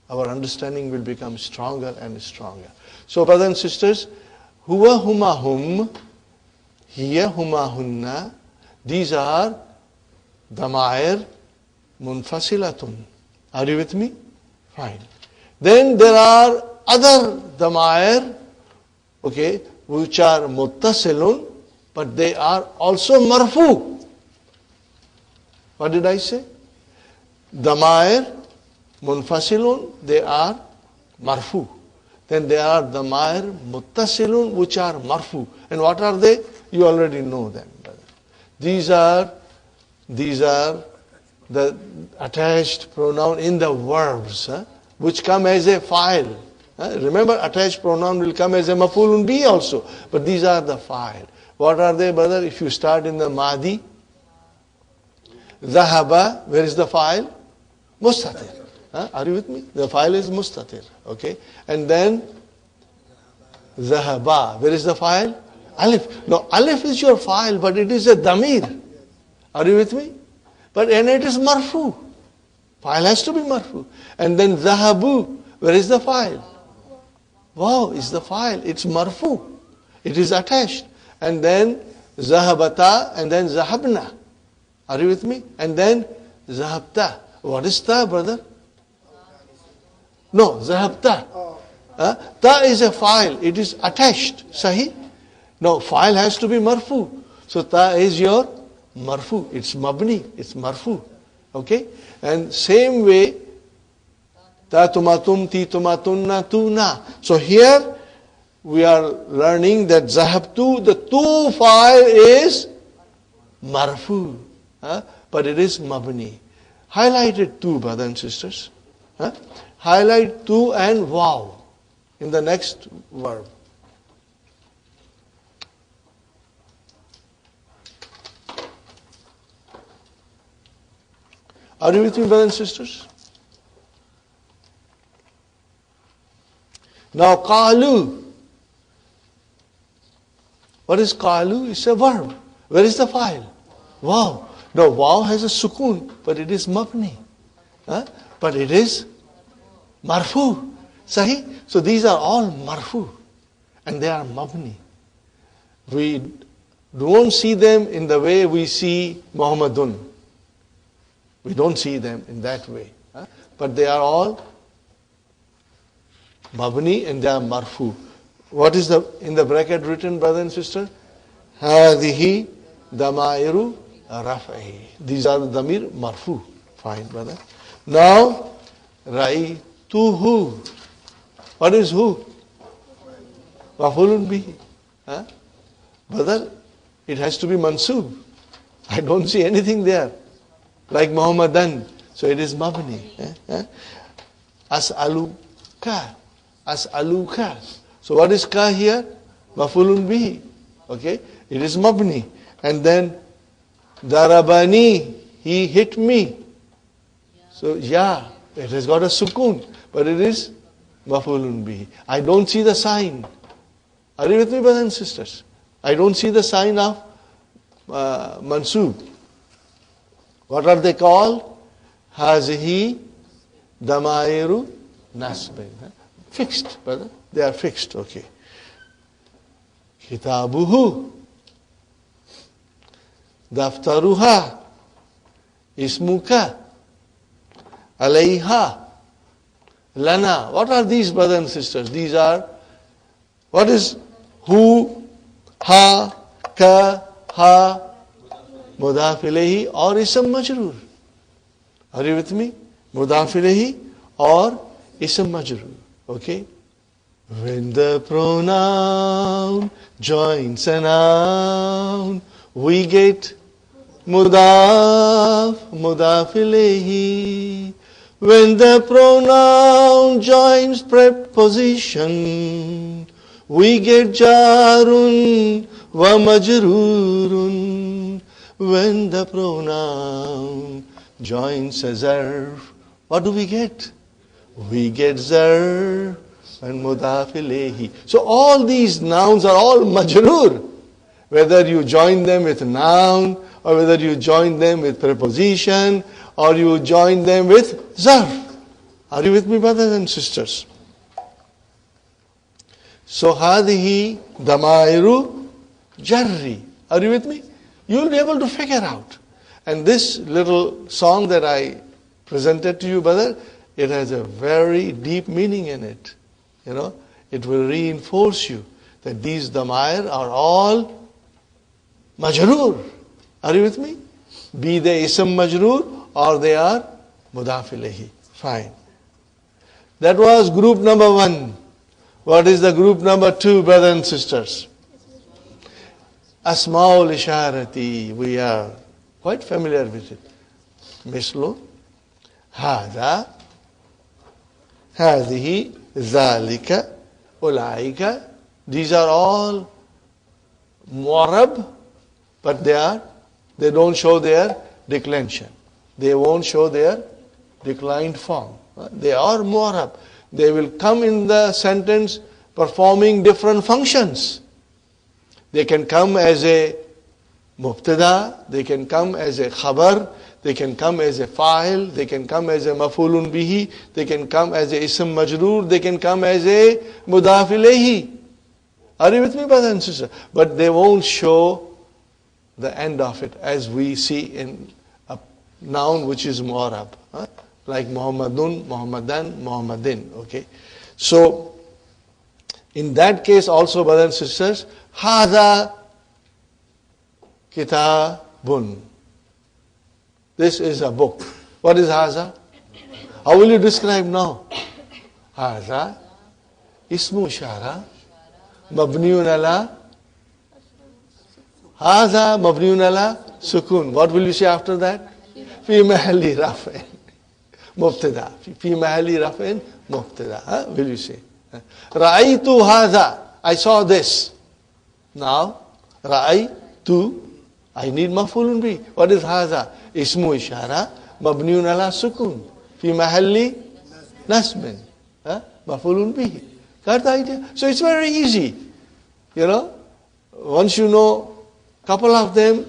Our understanding will become stronger and stronger. So, brothers and sisters, huwa huma hum, hiya huma hunna, these are damair munfasilatun. Are you with me? Fine. Then there are other damair, okay, which are muttasilun, but they are also marfu. What did I say? Damair munfasilun, they are marfu. Then there are damair muttasilun, which are marfu. And what are they? You already know them, brother. These are the attached pronoun in the verbs, which come as a file. Remember, attached pronoun will come as a maf'ulun bi also. But these are the file. What are they, brother? If you start in the madi, Zahaba, where is the file? Mustatir. Are you with me? The file is mustatir. Okay. And then Zahaba, where is the file? Alif. No, Alif is your file, but it is a damir. Are you with me? And it is marfu. File has to be marfu. And then Zahabu, where is the file? Wow, is the file. It's marfu. It is attached. And then Zahabata, and then Zahabna. Are you with me? And then Zahabta. What is ta, brother? No, Zahabta. Ta is a file. It is attached. Sahi? No, file has to be marfu. So ta is your marfu. It's mabni. It's marfu. Okay? And same way, Ta tumatum, ti tumatunna, tuna. So here we are learning that zahabtu, the tu file is marfu. But it is mabni. Highlight it too, brothers and sisters. Highlight tu and wow in the next verb. Are you with me, brothers and sisters? Now, qalu. What is qalu? It's a verb. Where is the file? Wow. No, wow has a sukoon, but it is mabni. But it is marfu. Sahi? So these are all marfu. And they are mabni. We don't see them in the way we see Muhammadun. We don't see them in that way. But they are all mabni and they are marfu. What is in the bracket written, brother and sister? Hadihi damairu raf'i. These are the damir marfu. Fine, brother. Now, ra'ituhu. What is who? Maf'ulun bihi. Brother, it has to be mansub. I don't see anything there. Like Muhammadan. So it is mabni. As'aluka. As'aluka. So what is ka here? Maf'ulun bihi. Okay? It is mabni. And then darabani. He hit me. So yeah, it has got a sukoon. But it is maf'ulun bihi. I don't see the sign. Are you with me, brothers and sisters? I don't see the sign of mansub. What are they called? Hazihi damairu nasbin. Fixed, brother. They are fixed, okay. Kitabuhu. Daftaruha. Ismuka. Alayha. Lana. What are these, brothers and sisters? These are, what is who, ha, ka, ha, mudaf ilayhi or ism majroor. Are you with me? Mudaf ilayhi or ism majroor. Okay? When the pronoun joins a noun, we get mudaf ilayhi. When the pronoun joins preposition, we get jarun wa majrurun. When the pronoun joins a zarf, what do we get? We get zarf and mudaf ilayhi. So all these nouns are all majroor. Whether you join them with noun, or whether you join them with preposition, or you join them with zarf. Are you with me, brothers and sisters? So hadihi damairu jarri. Are you with me? You will be able to figure out. And this little song that I presented to you, brother, it has a very deep meaning in it. You know, it will reinforce you that these damair are all majroor. Are you with me? Be they ism majroor or they are mudaf ilayhi. Fine. That was group number 1. What is the group number 2, brothers and sisters? Asma'ul isharati. We are quite familiar with it. Mislu, hada, hadihi, zalika, ulaika. These are all mu'arab, but they don't show their declension. They won't show their declined form. They are mu'arab. They will come in the sentence performing different functions. They can come as a mubtada, they can come as a khabar, they can come as a fa'il, they can come as a maf'ulun bihi, they can come as a ism majroor, they can come as a mudaf ilayhi. Are you with me, brothers and sisters? But they won't show the end of it as we see in a noun which is mu'arab. Like Muhammadun, Muhammadan, Muhammadin. Okay. So, in that case also, brothers and sisters, Hada kitabun. This is a book. What is haza? How will you describe now? Haza ismu ishara mabniun ala Haza mabniun ala sukun. What will you say after that? Fi mahalli raf'in mubtada. Fi mahalli raf'in mubtada. Will you say? Ra'aytu haza. I saw this. Now, ra'aytu. I need maf'ulun bih. What is haza? Ismu ishara mabniun ala sukun. Fi mahalli nasbin. Maf'ulun bih. Got the idea? So it's very easy. Once you know couple of them,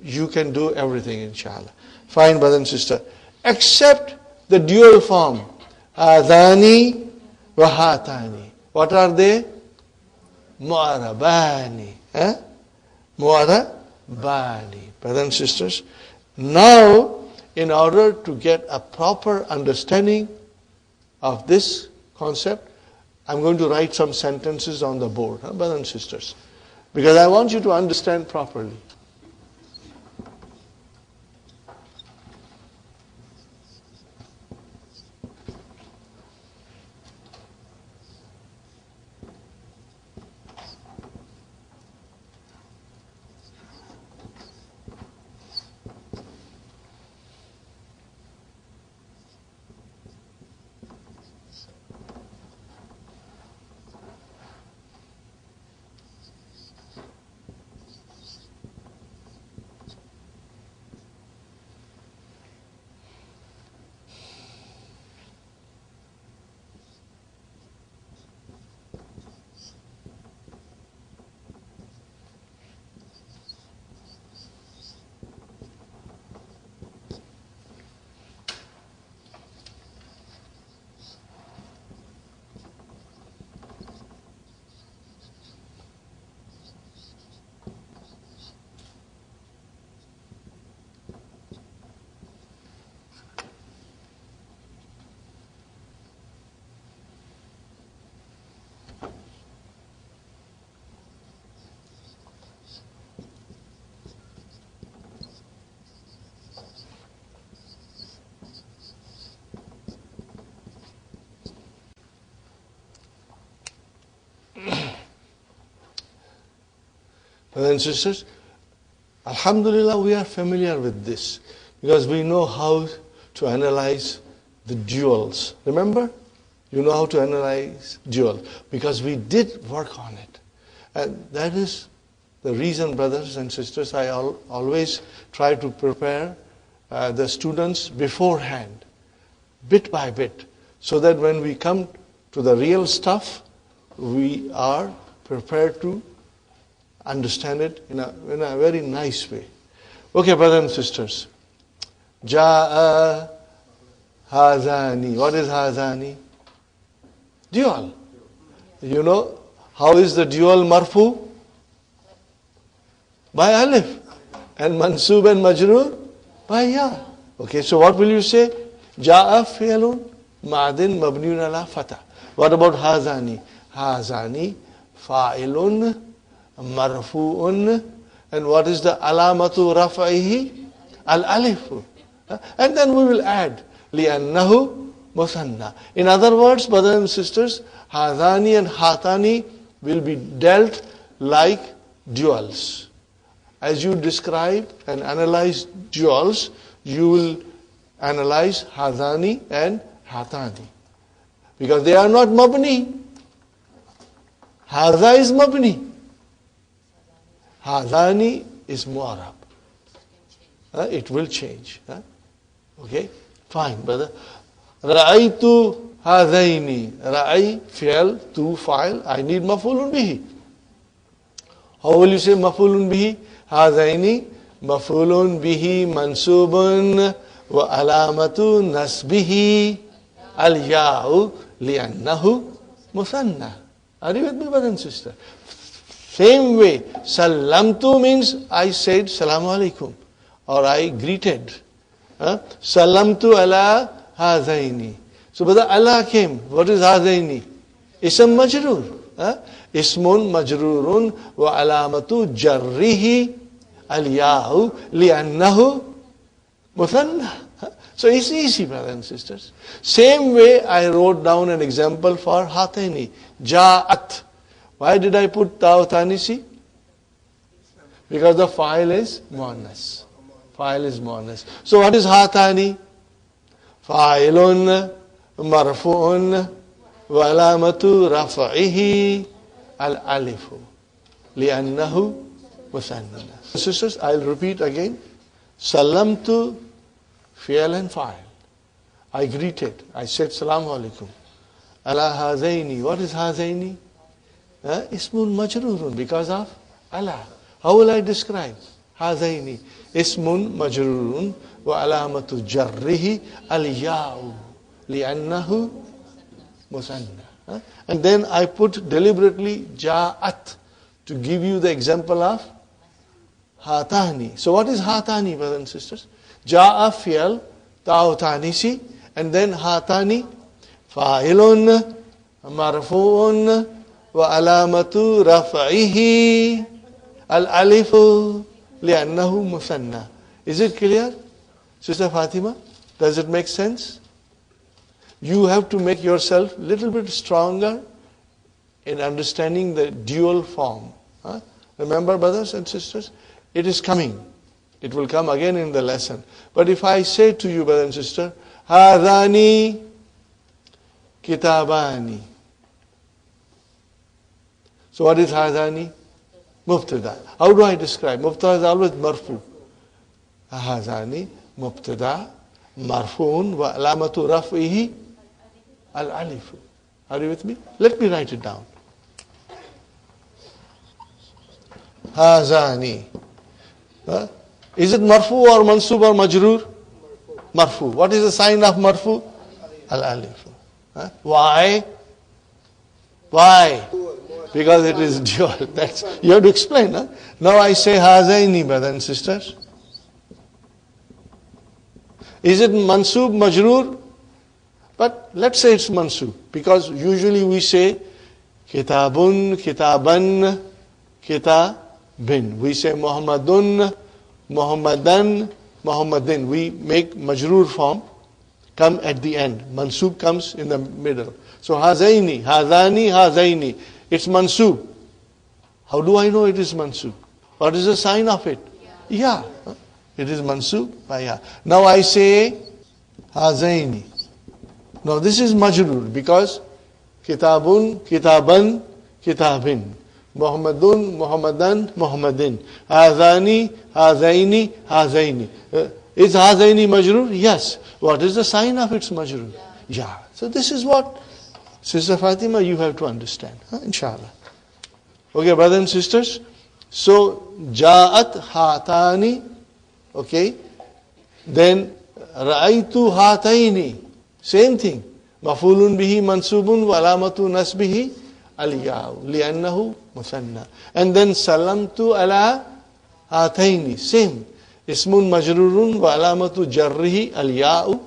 you can do everything, inshallah. Fine, brother and sister. Except the dual form. Hadani wa hatani. What are they? Mu'arabani. Mu'arabani. Brothers and sisters. Now, in order to get a proper understanding of this concept, I'm going to write some sentences on the board, brothers and sisters. Because I want you to understand properly. Brothers and sisters, Alhamdulillah, we are familiar with this because we know how to analyze the duals. Remember? You know how to analyze dual because we did work on it. And that is the reason, brothers and sisters, I always try to prepare the students beforehand, bit by bit, so that when we come to the real stuff, we are prepared to understand it in a very nice way. Okay, brothers and sisters. Ja'a hazani. What is hazani? Dual. You know how is the dual marfu? By alif. And mansub and majroor? By ya. Okay, so what will you say? Ja'a fi'lun ma'adin mabniun ala fatah. What about hazani? Hazani fa'ilun marfu'un, and what is the alamatu raf'ihi? Al-alifu. And then we will add li'annahu musanna. In other words, brothers and sisters, hadani and hatani will be dealt like duals. As you describe and analyze duals, you will analyze hadani and hatani. Because they are not mabni. Hadha is mabni. Hadani is mu'arab. It will change. Okay? Fine, brother. Ra'aytu hadaini. Ra'ay, fi'al, tu, fa'il. I need maf'ulun bihi. How will you say maf'ulun bihi? Hadaini, maf'ulun bihi, mansubun, wa alamatu nasbihi, al-ya'u, li'annahu, musanna. Are you with me, brother and sister? Same way, salamtu means I said salamu alaikum, or I greeted. Salamtu ala hadaini. So brother, Allah came. What is hadaini? Ism majroor. Ismun majroorun wa alamatu jarrihi al-ya'u li'annahu muthanna. So it's easy, brothers and sisters. Same way I wrote down an example for hatani. Ja'at. Why did I put ta'utanisi? Because the file is muannas. File is muannas. So what is hatani? Fa'ilun marfu'un wa alamatu raf'ihi al-alifu li'annahu musanna. Sisters, I'll repeat again. Salamtu fi'al and fa'il. I greeted. I said salamu alaikum. Ala hazaini. What is hazaini? Ismun majrurun because of ala. How will I describe? Hazaini. Ismun majrurun wa alamatu jarrihi al-ya'u li'annahu musanna. And then I put deliberately ja'at to give you the example of hatani. So what is hatani, brothers and sisters? Ja'a fi'al ta'utanisi and then hatani fa'ilun marfu'un wa alamatu raf'ihi al-alifu li'annahu musanna. Is it clear? Sister Fatima, does it make sense? You have to make yourself a little bit stronger in understanding the dual form. Remember, brothers and sisters, it is coming. It will come again in the lesson. But if I say to you, brother and sister, Hadani kitabani. So what is Hadani? Mubtada. How do I describe? Mubtada is always marfu. Hadani, mubtada, marfuun, wa alamatu raf'ihi al-alifu. Are you with me? Let me write it down. Hazani. Is it marfu or mansub or majroor? Marfu. What is the sign of marfu? Al-alifu. Why? Why? Because it is dual. That's, you have to explain. Now I say hazaini, brothers and sisters. Is it mansub, majroor? But let's say it's mansub. Because usually we say kitabun, kitaban, kitabin. We say Muhammadun, Muhammadan, Muhammadin. We make majroor form come at the end. Mansub comes in the middle. So hazaini, hazani, hazaini. It's mansub. How do I know it is mansub? What is the sign of it? Ya. It is mansub by ya. Now I say hazaini. Now this is majroor because kitabun, kitaban, kitabin. Muhammadun, Muhammadan, Muhammadin. Hazani, hazaini, hazaini. Is hazaini majroor? Yes. What is the sign of its majroor? Ya. So this is what, Sister Fatima, you have to understand. Inshallah. Okay, brothers and sisters. So, ja'at hatani. Okay. Then, ra'aytu hataini. Same thing. Mafulun bihi mansubun wa alamatu nasbihi al-ya'u li'annahu musanna. And then salamtu ala hataini. Same. Ismun majrurun wa alamatu jarrihi al-ya'u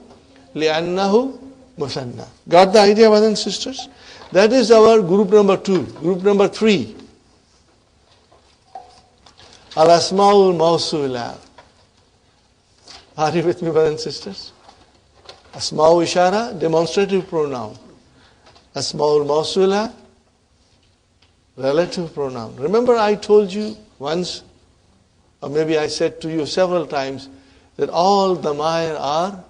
li'annahu musanna. Got the idea, brothers and sisters? That is our group number 2. Group number 3. Al-asma'ul mawsula. Are you with me, brothers and sisters? Asma'u ishara, demonstrative pronoun. Asma'ul mawsula, relative pronoun. Remember I told you once, or maybe I said to you several times, that all damair are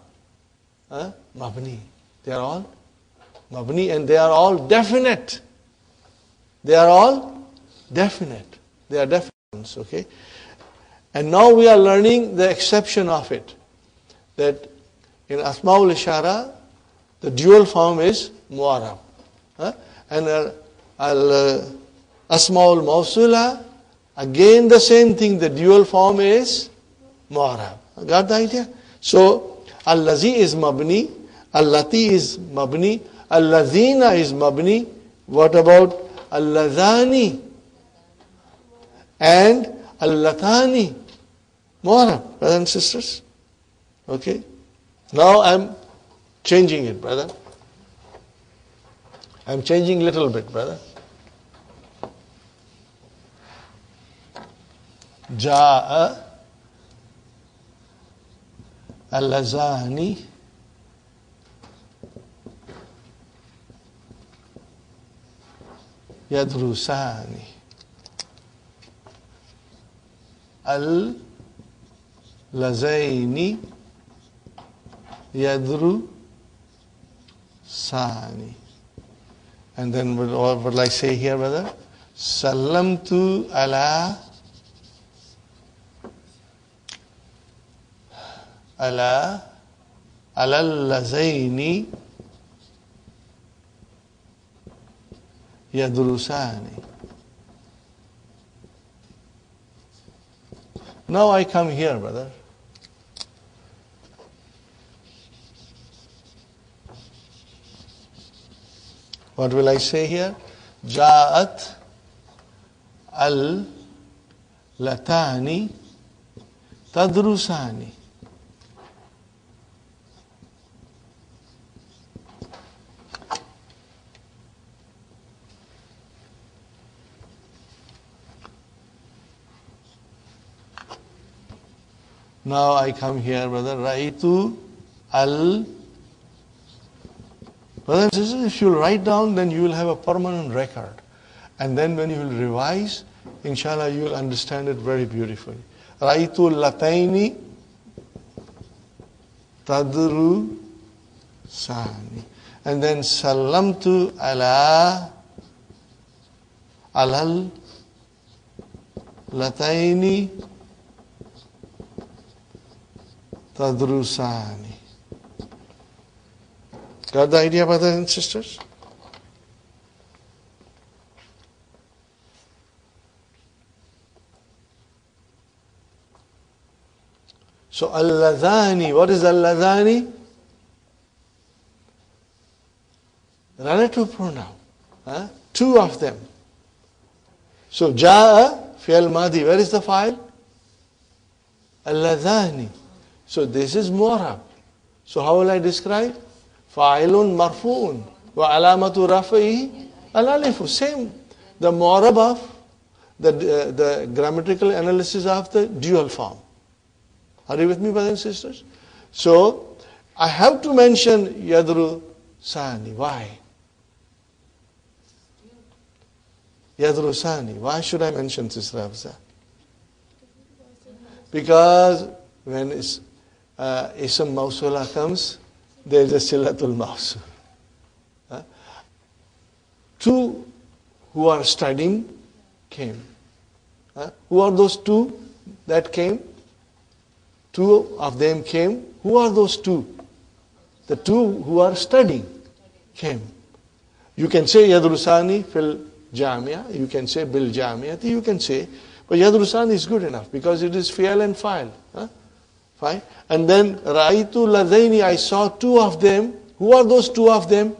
mabni. They are all mabni and they are all definite. They are all definite. They are definite, okay? And now we are learning the exception of it. That in Asma'ul Ishara, the dual form is Mu'arab. And Asma'ul Mawsula, again the same thing, the dual form is Mu'arab. Got the idea? So, Al-Lazi is Mabni, Al-Lati is Mabni, Al-Lazina is Mabni. What about Al-Lazani? And Al-Latani. Mu'arab, brothers and sisters. Okay? Now I'm changing it, brother. I'm changing little bit, brother. Ja'a allazani yadrusani. Al-lazaini yadrusani. And then what will I say here, brother? Sallamtu ala al-lazaini yadrusani. Now I come here, brother. What will I say here? Ja'at al-latani tadrusani. Now I come here, brother. Raitu al. Brothers and sisters, if you write down, then you will have a permanent record. And then when you will revise, inshallah, you will understand it very beautifully. Raitu lataini tadru sani. And then salamtu ala alal lataini tadrusani. Got the idea, brothers and sisters? So al-ladhani, what is al-ladhani? Relative pronoun. Two of them. So ja'a, fi'al madi, where is the file? Al-ladhani. So this is mu'rab. So how will I describe? Fa'ilun marfu'un wa alamatu rafihi al-alifu. Same. The mu'rab of the grammatical analysis of the dual form. Are you with me, brothers and sisters? So I have to mention yadru sani. Why? Yadru sani. Why should I mention Sister Hafsa? Because when ism mausula comes, there is a silatul mausul. Two who are studying came. Who are those two that came? Two of them came. Who are those two? The two who are studying came. You can say yadrusani fil jamia. You can say bil jamiyati. You can say, but yadrusani is good enough because it is fi'al and fa'il. Fine. And then ra'aytu ladaini, I saw two of them. Who are those two of them?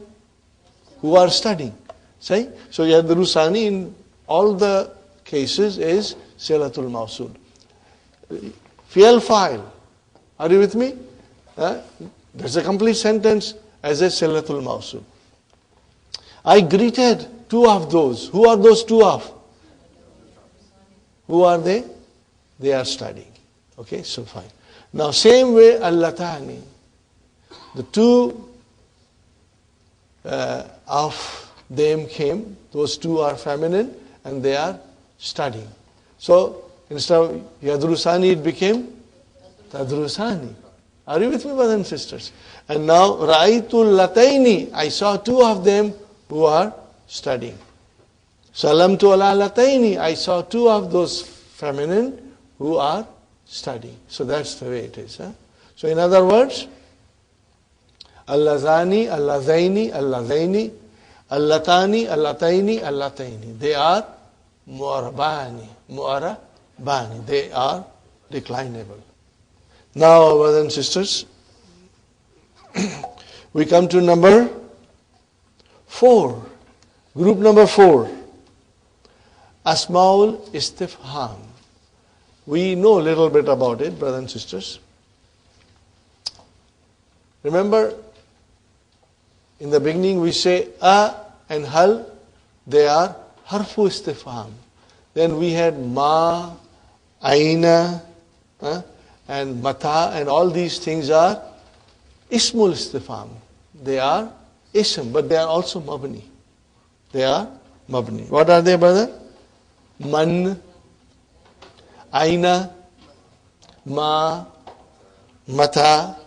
Who are studying. Say, so yadrusani in all the cases is silatul mausul. Fi'al fa'il. Are you with me? There's a complete sentence as a silatul mausul. I greeted two of those. Who are those two of? Who are they? They are studying. Okay, so fine. Now same way al-latani. The two of them came. Those two are feminine and they are studying. So instead of yadrusani, it became tadrusani. Are you with me, brothers and sisters? And now ra'aytul lataini, I saw two of them who are studying. Salamtu ala lataini, I saw two of those feminine who are studying. So that's the way it is. So in other words, al-lazani, al-lazaini, al-lazaini, al-latani, al-lataini, al-lataini. They are mu'arabani. Mu'arabani. They are declinable. Now, brothers and sisters, we come to number 4. Group number 4. Asmaul istifham. We know a little bit about it, brothers and sisters. Remember, in the beginning we say a and hal, they are harfu istifham. Then we had ma, aina, and mata and all these things are ismul istifham. They are ism, but they are also mabni. They are mabni. What are they, brother? Man, aina, ma, mata,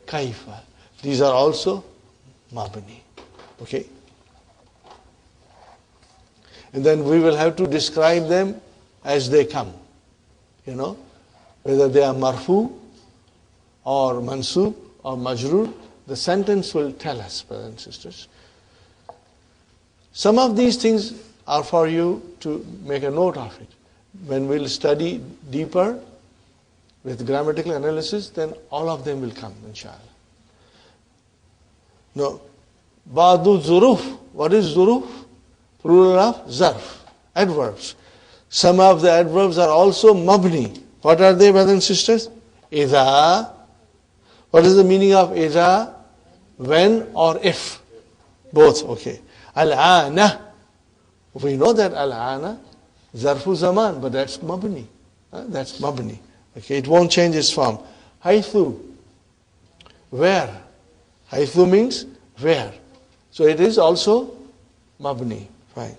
kaifa. These are also mabni. Okay? And then we will have to describe them as they come. You know, whether they are marfu or mansub or majroor, the sentence will tell us, brothers and sisters. Some of these things are for you to make a note of it. When we'll study deeper with grammatical analysis, then all of them will come, inshallah. No. Ba'du zuruf. What is zuruf? Plural of zarf. Adverbs. Some of the adverbs are also mabni. What are they, brothers and sisters? Idha. What is the meaning of idha? When or if? Both, okay. Al-ana. We know that al-ana, zarfu zaman, but that's mabni. That's mabni. Okay, it won't change its form. Haythu. Where? Haythu means where. So it is also mabni. Fine.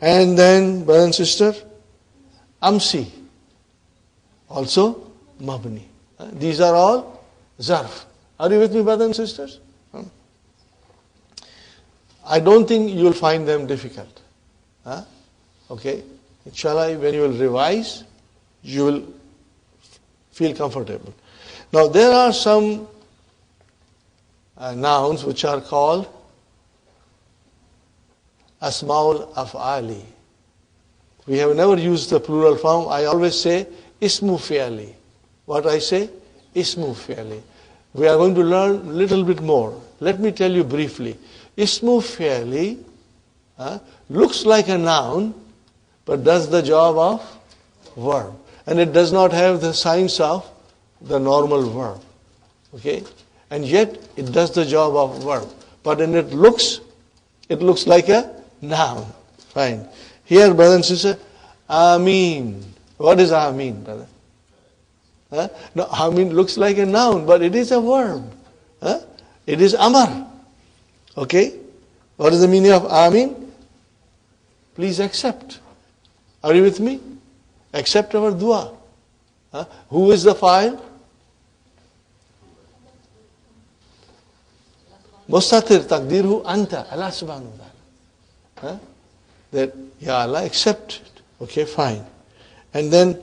And then, brother and sister, amsi. Also mabni. These are all zarf. Are you with me, brothers and sisters? I don't think you will find them difficult. Okay? Inshallah, when you will revise, you will feel comfortable. Now, there are some nouns which are called Asmaul Af'ali. We have never used the plural form. I always say Ismu Fi'ali. What I say? Ismu Fi'ali. We are going to learn a little bit more. Let me tell you briefly. Ismu Fi'ali looks like a noun, but does the job of verb. And it does not have the signs of the normal verb. Okay? And yet, it does the job of verb. But when it looks like a noun. Fine. Here, brother and sister, Ameen. What is Ameen, brother? No, Ameen looks like a noun, but it is a verb. It is Amar. Okay? What is the meaning of Ameen? Please accept. Are you with me? Accept our dua. Who is the file? Mustatir taqdirhu anta. Allah subhanahu wa ta'ala. That, Ya Allah, accept it. Okay, fine. And then,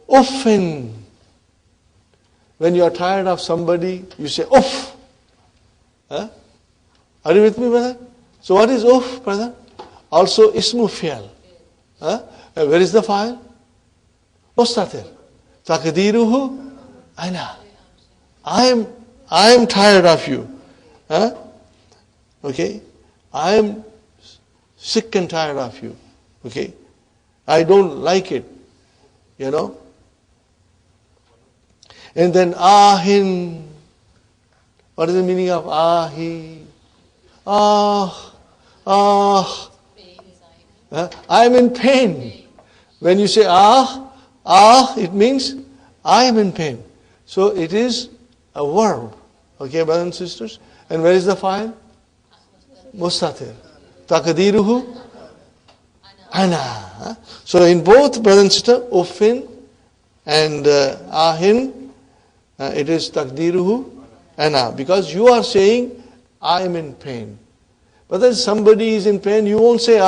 uffin. When you are tired of somebody, you say uff. Are you with me, brother? So what is uff, brother? Also ismu fi'al. Where is the file? Mustatir. Taqdiruhu ana. I am tired of you. Okay? I am sick and tired of you. Okay? I don't like it. You know? And then ahin. What is the meaning of ahi? I am in pain. When you say it means I am in pain. So it is a verb. Okay, brothers and sisters? And where is the file? Mustatir. Taqdiruhu ana. So in both, brother and sister, uffin and ahin, it is taqdiruhu ana. Because you are saying, I am in pain. But if somebody is in pain, you won't say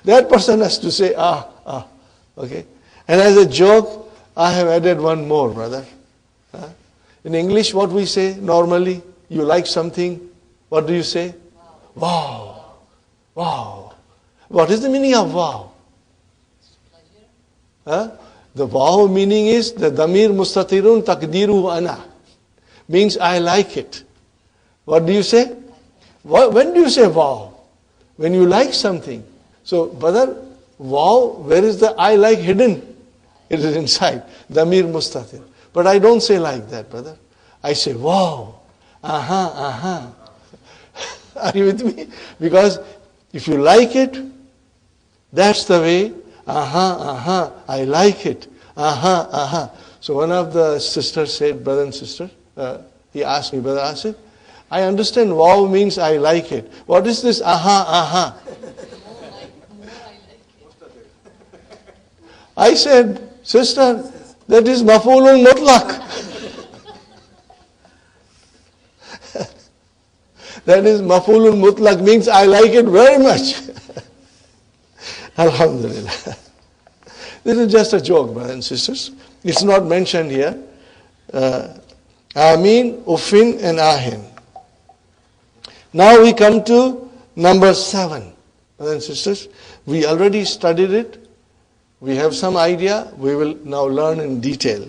That person has to say Okay? And as a joke, I have added one more, brother. In English, what we say normally, you like something, what do you say? Wow. Wow. What is the meaning of wow? The wow meaning is the damir mustatirun taqdiru ana. Means I like it. What do you say? When do you say wow? When you like something. So, brother, wow, where is the I like hidden? It is inside. Damir mustatir. But I don't say like that, brother. I say wow. Are you with me? Because if you like it, that's the way I like it. So one of the sisters said, brother and sister, he asked me, Brother Asif, I understand wow means I like it. What is this I said, sister, that is maf'ulun mutlaq. That is maf'ulun mutlaq, means I like it very much. Alhamdulillah. This is just a joke, brothers and sisters. It's not mentioned here. Ameen, Ufin, and Ahin. Now we come to number 7. Brothers and sisters, we already studied it. We have some idea. We will now learn in detail.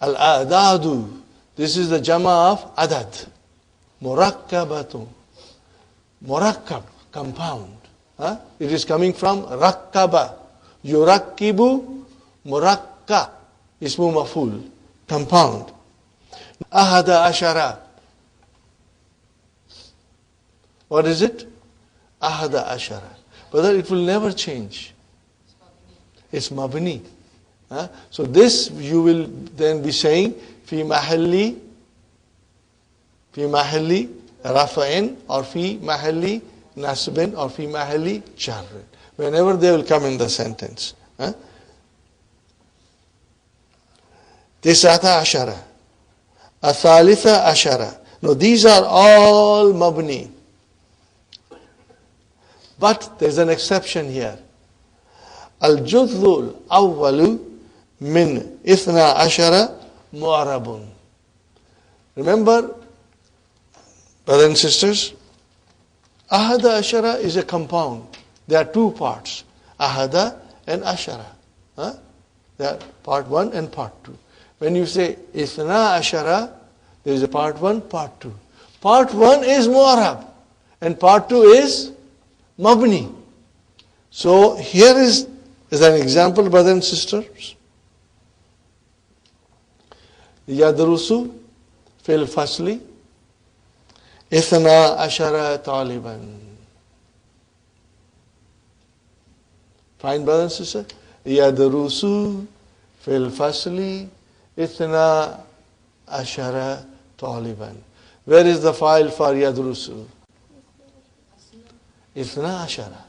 Al-Adadu. This is the Jama of Adad. Murakkabatu. Murakkab, compound. It is coming from Rakkaba. Yurakkibu, Murakka. Ismu maful. Compound. Ahada Ashara. What is it? Ahada Ashara. Brother, it will never change. It's mabni. So this you will then be saying fi mahalli rafa'in or fi mahalli nasbin or fi mahalli jarrin. Whenever they will come in the sentence. Tis'ata ashara. Athalitha ashara. No, these are all mabni. But there's an exception here. Al-juzul awwalu min ithna ashara mu'arabun. Remember, brothers and sisters, ahada ashara is a compound. There are two parts, ahada and ashara. There are part 1 and part 2. When you say ithna ashara, there is a part 1, part 2. Part 1 is mu'arab and part 2 is mabni. So here is an example, brothers and sisters. Yadrusu fil fasli ithna ashara taliban. Fine, brothers and sisters. Yadrusu fil fasli ithna ashara taliban. Where is the file for yadrusu? Ithna ashara.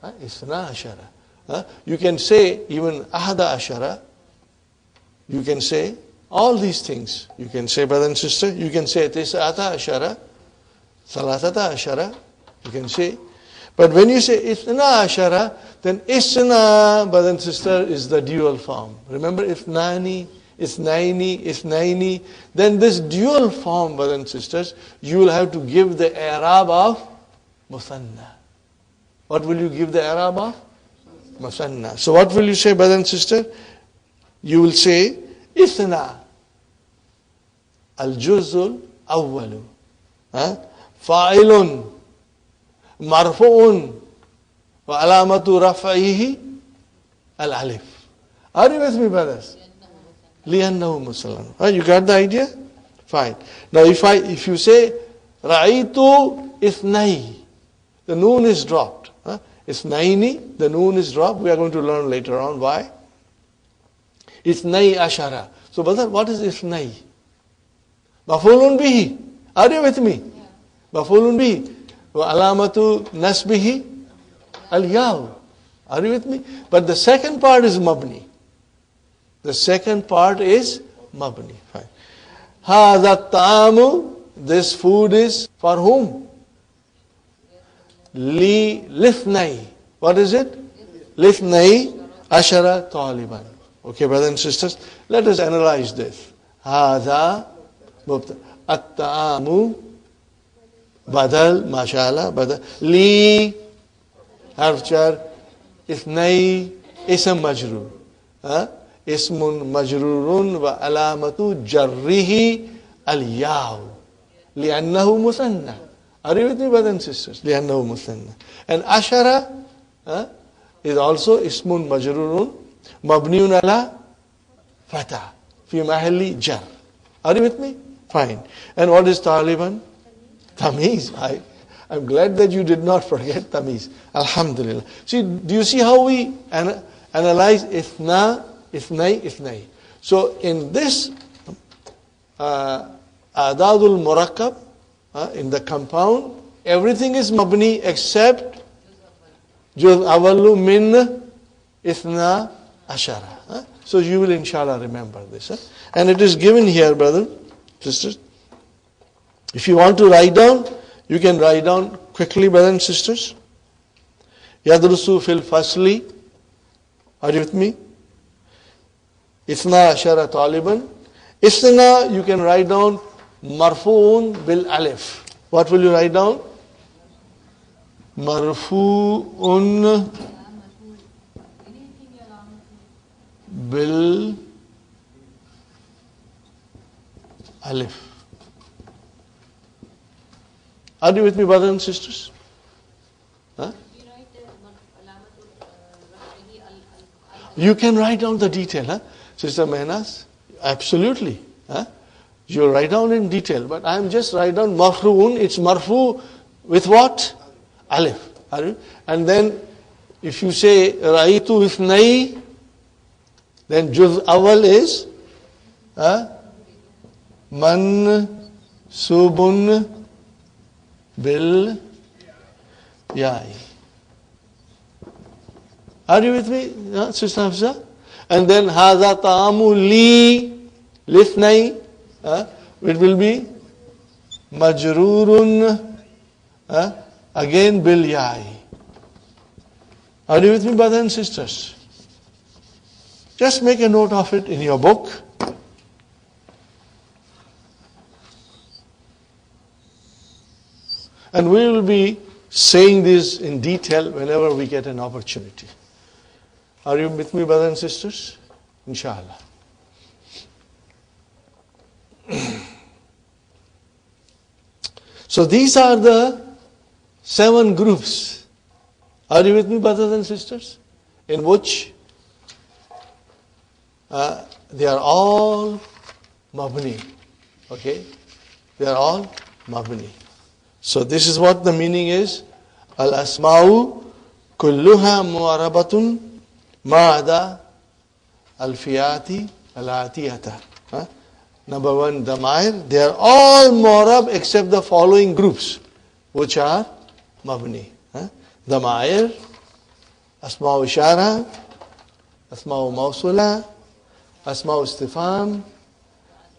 Ithna ashara. You can say even ahada ashara. You can say all these things. You can say, brother and sister, you can say tis'ata ashara, salatata ashara. You can say. But when you say ithna ashara, then isna, brother and sister, is the dual form. Remember ithnani, ithnaini. Then this dual form, brothers and sisters, you will have to give the i'rab of musanna. What will you give the i'rab of? Musanna. So what will you say, brother and sister? You will say ithna al-juzul awwalu fa'ilun marfu'un wa alamatu raf'ihi al-alif. Are you with me, brothers? Li'annahu musallam. You got the idea? Fine. Now if you say ra'aytu ithnai, the noon is dropped. Ithnaini, the noon is dropped. We are going to learn later on why. Ithnai ashara. So brother, what is ithnai? Maf'ulun bihi. Are you with me? Maf'ulun bihi. Wa alamatu nasbihi al-yaw. Are you with me? But the second part is mabni. The second part is mabni. Fine. Hadha ta'amu. This food is for whom? Lithnai. What is it? Lithnai ashara taliban. Okay, brothers and sisters, let us analyze this. Hadha at-ta'amu badal, mashallah, badal. Li harf jar, ithnai ism majrur. Ismun majrurun wa alamatu jarrihi al-yaw. Li'annahu musanna. Are you with me, brothers and sisters? Li'annahu musanna. And ashara is also ismun majrurun mabniun ala fatah fi mahalli jar. Are you with me? Fine. And what is taliban? Tamiz. I'm glad that you did not forget tamiz. Alhamdulillah. See, do you see how we analyze ithna, ithnay, ithnay? So in this adadul murakkab, in the compound, everything is mabni except juz awwalu min ithna ashara. So you will inshallah remember this. And it is given here, brother, sisters. If you want to write down, you can write down quickly, brothers and sisters. Yadrusu fil fasli. Are you with me? Ithna ashara taliban. Ithna, you can write down marfu'un bil alif. What will you write down? Marfu'un bil alif. Are you with me, brothers and sisters? Huh? You can write down the detail, huh? Sister Mehnas? Absolutely. Huh? You write down in detail, but I am just write down marfu'un. It's marfu with what? Alif. And then if you say ra'aytu ithnay, then juz awal is mansubun bil ya'i. Are you with me, Sister Hafsa? And then hadha ta'amu li lithnay, it will be majrurun again bil ya'i. Are you with me, brothers and sisters? Just make a note of it in your book. And we will be saying this in detail whenever we get an opportunity. Are you with me, brothers and sisters? Inshallah. So these are the 7 groups. Are you with me, brothers and sisters? In which they are all mabni. Okay? They are all mabni. So this is what the meaning is. Al-asma'u kulluha mu'arabatun ma'ada al-fiyati al-atiyata. Number 1, damair. They are all mu'arab except the following groups, which are mabni. Damair, asma'u ishara, asma'u mawsula, asma'u istifham,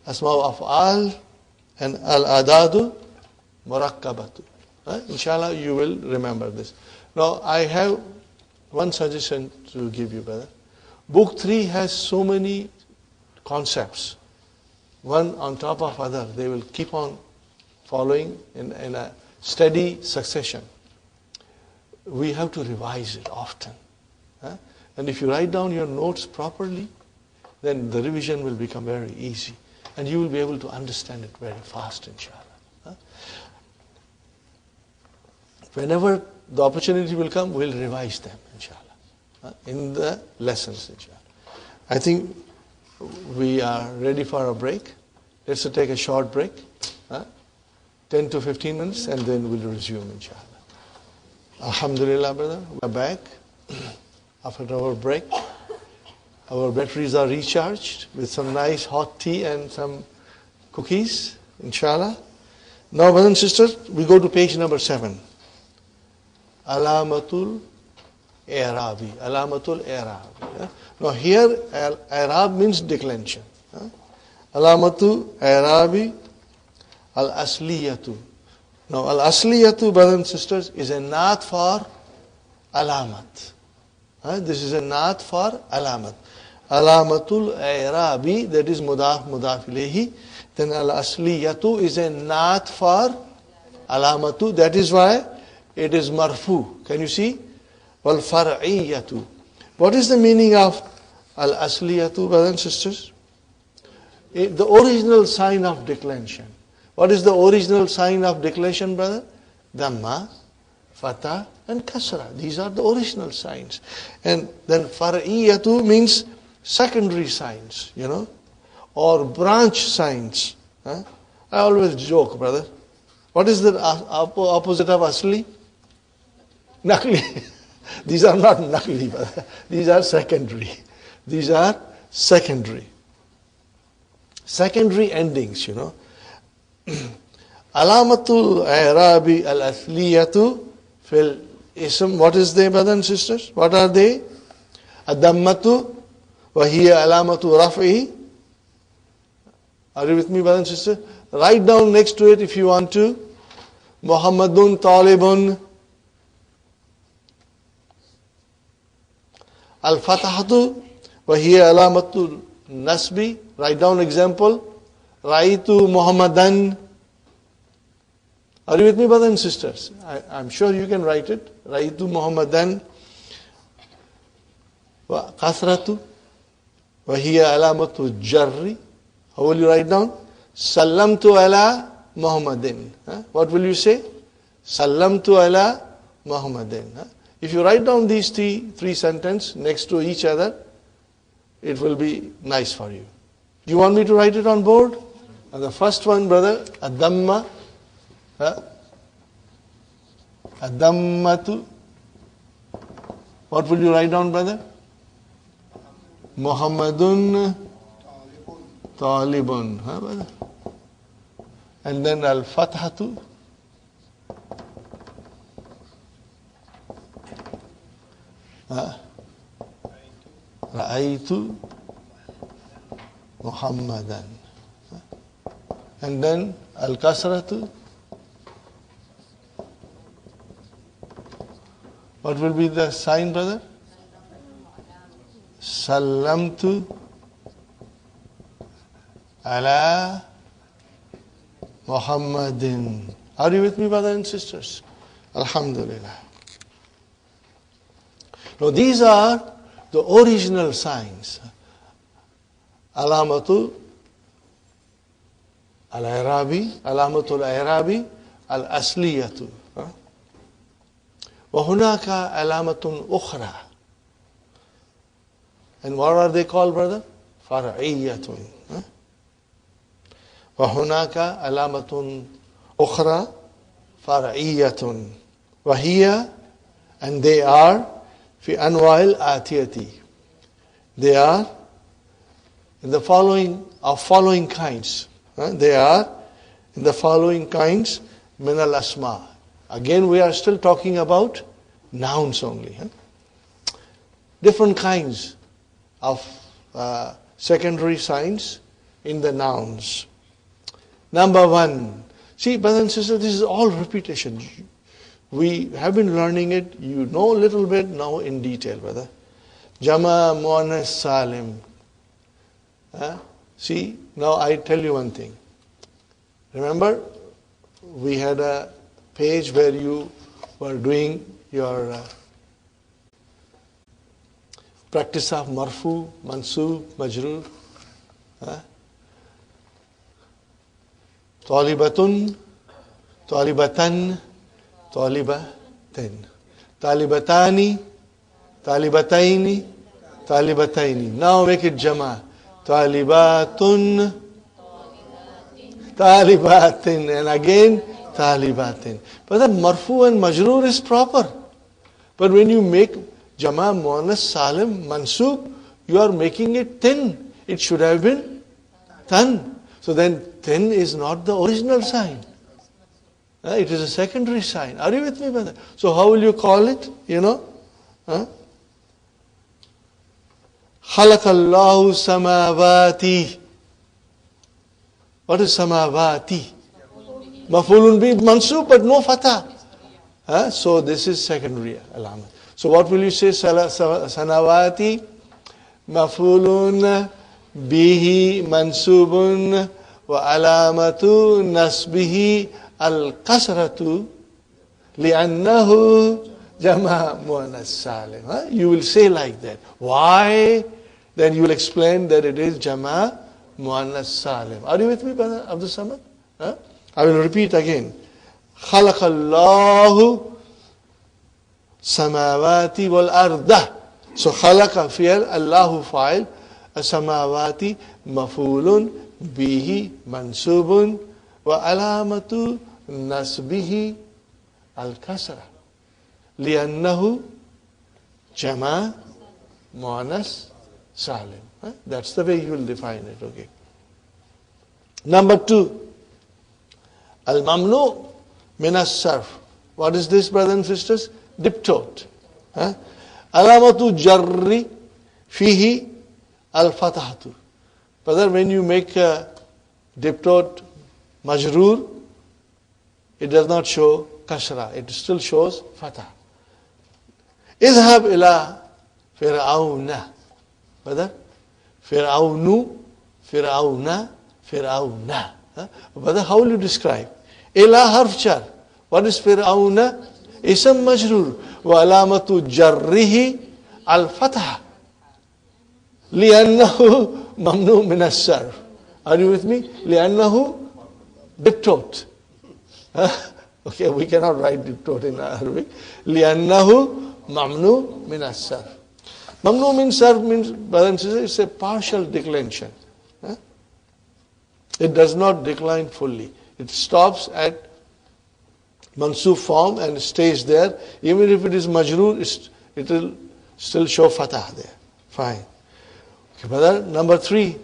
asma'u af'al, and al-adadu murakkabatu. Inshallah, you will remember this. Now, I have one suggestion to give you, brother. Book 3 has so many concepts, one on top of other. They will keep on following in a steady succession. We have to revise it often. And if you write down your notes properly, then the revision will become very easy. And you will be able to understand it very fast, inshallah. Whenever the opportunity will come, we'll revise them, inshallah, in the lessons, inshallah. I think we are ready for a break. Let's take a short break, 10 to 15 minutes, and then we'll resume, inshallah. Alhamdulillah, brother, we're back after our break. Our batteries are recharged with some nice hot tea and some cookies, inshallah. Now, brothers and sisters, we go to page number 7. Alamatul I'rabi. Alamatul I'rabi. Now here, I'rab means declension. Alamatul I'rabi al-asliyatu. Now al-asliyatu, brothers and sisters, is a naat for alamat. This is a naat for alamat. Alamatul I'rabi, that is mudaf ilayhi. Then al-asliyatu is a naat for alamatu. That is why it is marfu. Can you see? Wal far'iyatu. What is the meaning of al-asliyatu, brothers and sisters? The original sign of declension. What is the original sign of declension, brother? Dhamma, fatha, and kasra. These are the original signs. And then far'iyatu means secondary signs, or branch signs. I always joke, brother. What is the opposite of asli? Nakli. These are not nakli, brother. These are secondary. These are secondary. Secondary endings, Alamatul i'rabi al-athliyatu fil ism. What is they, brothers and sisters? What are they? Ad-dammatu wa hiya alamatu raf'ihi. Are you with me, brothers and sisters? Write down next to it if you want to. Muhammadun talibun. Al-fatahatu wa hiya alamatu nasbi. Write down example. Raitu Muhammadan. Are you with me, brothers and sisters? I'm sure you can write it. Raitu Muhammadan. Wa kasratu wa hiya alamatu jarri. How will you write down? Sallamtu ala Muhammadin. What will you say? Sallamtu ala Muhammadin. If you write down these three sentences next to each other, it will be nice for you. Do you want me to write it on board? And the first one, brother, Ad-damma. Ad-dammatu. What will you write down, brother? Muhammadun talibun. Brother? And then al-fathatu. Ra'aytu Muhammadan. And then al-kasratu. What will be the sign, brother? Sallamtu ala Muhammadin. Are you with me, brothers and sisters? Alhamdulillah. Now these are the original signs. Alamatu al-i'rabi, alamatul i'rabi al-asliyatu. وَهُنَاكَ عَلَامَةٌ أُخْرَى. And what are they called, brother? فَرْعِيَّةٌ. وَهُنَاكَ عَلَامَةٌ أُخْرَى فَرْعِيَّةٌ وَهِيَ. And they are في أنواع الآتية. They are in the following kinds. They are in the following kinds من الأسماء. Again, we are still talking about nouns only. Different kinds of secondary signs in the nouns. Number one. See, brothers and sisters, this is all repetition. We have been learning it. You know a little bit now in detail, brother. Jama Muannas Salim. See, now I tell you one thing. Remember, we had a page where you were doing your practice of marfu, mansub, majroor. Talibatun, talibatan, talibatin. Talibatani, talibataini, talibataini. Now make it jama. Talibatun, talibatin. And again, talibatin. But the marfu and majroor is proper. But when you make jama muannas salim mansub, you are making it tin. It should have been tan. So then tin is not the original sign. It is a secondary sign. Are you with me, brother? So how will you call it? Khalaqallahu samawati. What is samawati? Mafulun bi mansub, but no fatah. So this is secondary alama. So what will you say? Sanawati mafulun bihi mansubun wa alamatu nasbihi al-kasratu li'annahu jama' muannas salim. You will say like that. Why? Then you will explain that it is jama' muannas salim. Are you with me, brother Abdul Samad? I will repeat again. Khalaqallahu samawati wal arda. So khalaqa fi'al, Allahu fa'il, samawati mafulun bihi mansubun wa alamatu nasbihi al-kasra. لأنه جمع مؤنث salim. That's the way you will define it. Okay. Number 2, al-mamnu min as-sarf. What is this, brothers and sisters? Diptote. Alamatu jarri fihi al-fatahatu. Brother, when you make a diptote majroor, it does not show kasra. It still shows fatah. اذهب إلى فرعون. Brother, فرعون, فرعون, فرعون. Brother, how will you describe? إلى حرف جر. What is فرعون? اسم مجرور. وعلامة جره الفتحة. لأنه ممنوع من الصرف. Are you with me? لأنه diptote. Okay, we cannot write diptote in Arabic. لأنه ممنوع من الصرف. ممنوع من صرف means, brothers and sisters, it's a partial declension. It does not decline fully. It stops at mansub form and stays there. Even if it is majroor, it will still show fatah there. Fine. Okay, brother, number 3.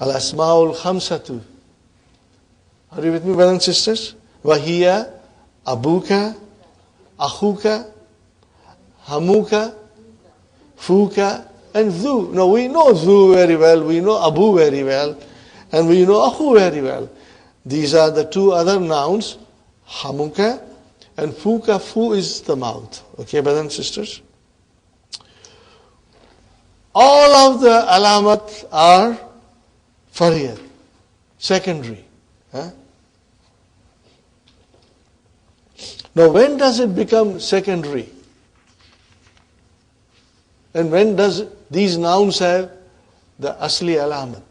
Al-asma'ul khamsatu. Are you with me, brothers and sisters? Wahiya, abuka, akhuka, hamuka, fuka, and zu. Now we know zu very well, we know abu very well, and we know akhu very well. These are the 2 other nouns, hamuka and fuka. Fu is the mouth. Okay, brothers and sisters? All of the alamat are fariyat, secondary. Now when does it become secondary? And when does these nouns have the asli alamat?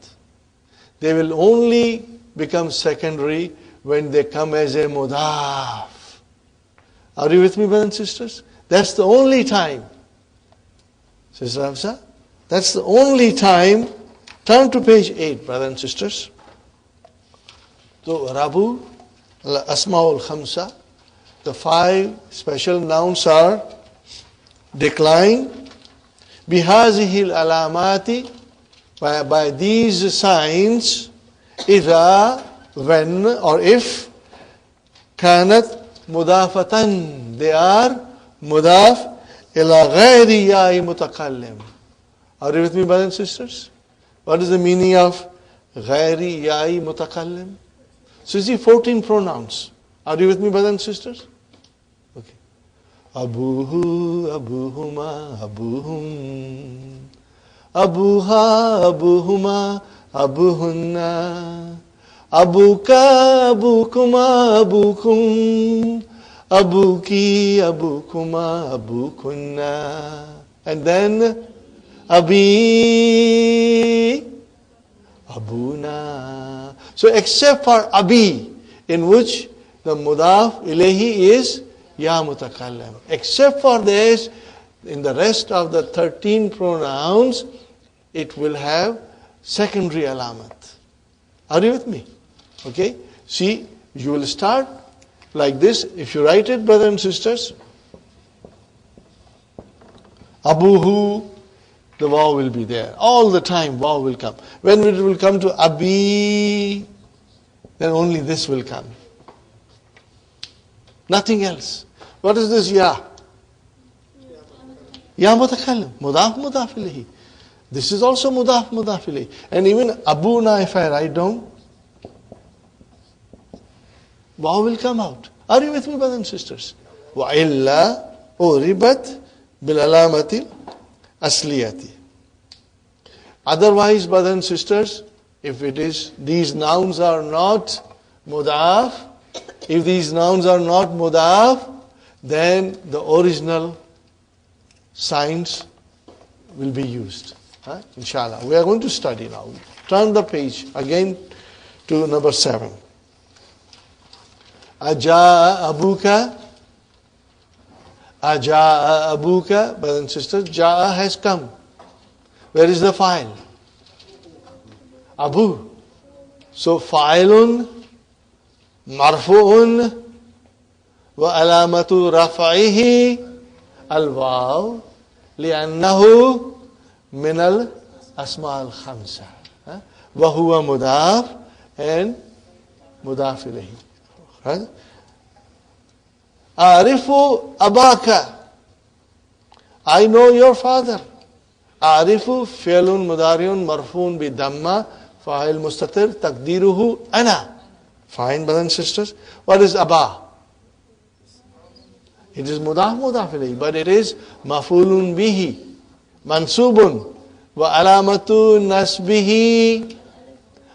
They will only become secondary when they come as a mudaf. Are you with me, brothers and sisters? That's the only time. Sister Hafsa, that's the only time. Turn to page 8, brothers and sisters. So, Rabu, Asma'ul Khamsa, the 5 special nouns are decline, بهذه العلامات, by these signs, إذا, when or if, كانت مضافة, they are مضاف إلى غير ياء متكلم. Are you with me, brothers and sisters? What is the meaning of غير ياء متكلم? So you see 14 pronouns. Are you with me, brothers and sisters? Okay. Abuhu, abuhuma, abuhum. Abuha, abuhuma, abuhunna. Abuka, abukuma, abukum. Abuki, abukuma, abukunna. And then Abi, Abuna. So except for Abi, in which the mudaf ilayhi is ya mutakallam. Except for this, in the rest of the 13 pronouns, it will have secondary alamat. Are you with me? Okay? See, you will start like this. If you write it, brothers and sisters, Abuhu, the waw will be there. All the time waw will come. When it will come to Abi, then only this will come. Nothing else. What is this ya? Ya mutakallim. Mudaf mudaf ilayhi. This is also mudaf mudaf ilayhi. And even Abuna, if I write down, waw will come out. Are you with me, brothers and sisters? Wa illa uribat bil alamati asliyati. Otherwise, brothers and sisters, if it is, these nouns are not mudaf, if these nouns are not mudaf, then the original signs will be used. Inshallah. We are going to study now. Turn the page again to number 7. Aja'a abuka. Aja'a abuka. Brothers and sisters, Ja'a has come. Where is the file? Abu. So fa'ilun marfu'un wa alamatu raf'ihi al-waw li'annahu min al-asma al-khamsa. Wa huwa mudaf and mudaf ilayhi. Right? A'rifu abaka. I know your father. A'rifu fi'lun mudari'un marfu'un bi damma fa'il mustatir taqdiruhu ana. Fine, brothers and sisters. What is Aba? It is mudaf ilayhi, but it is maf'ulun bihi, mansubun, wa alamatu nasbihi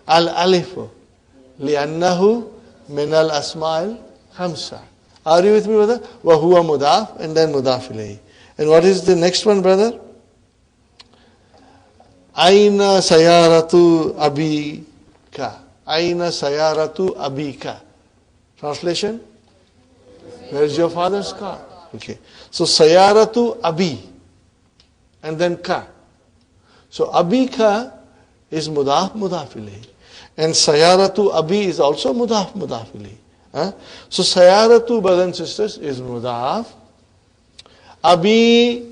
al-alifu, li'annahu min al-asma'il khamsa. Are you with me, brother? Wa huwa mudaf and then mudaf ilayhi. And what is the next one, brother? Aina sayaratu abika. Aina sayaratu abika. Translation? Where is your father's car? Okay. So sayaratu abi. And then ka. So abika is mudaf ilayhi. And sayaratu abi is also mudaf ilayhi. So sayaratu, brothers and sisters, is mudaf. Abi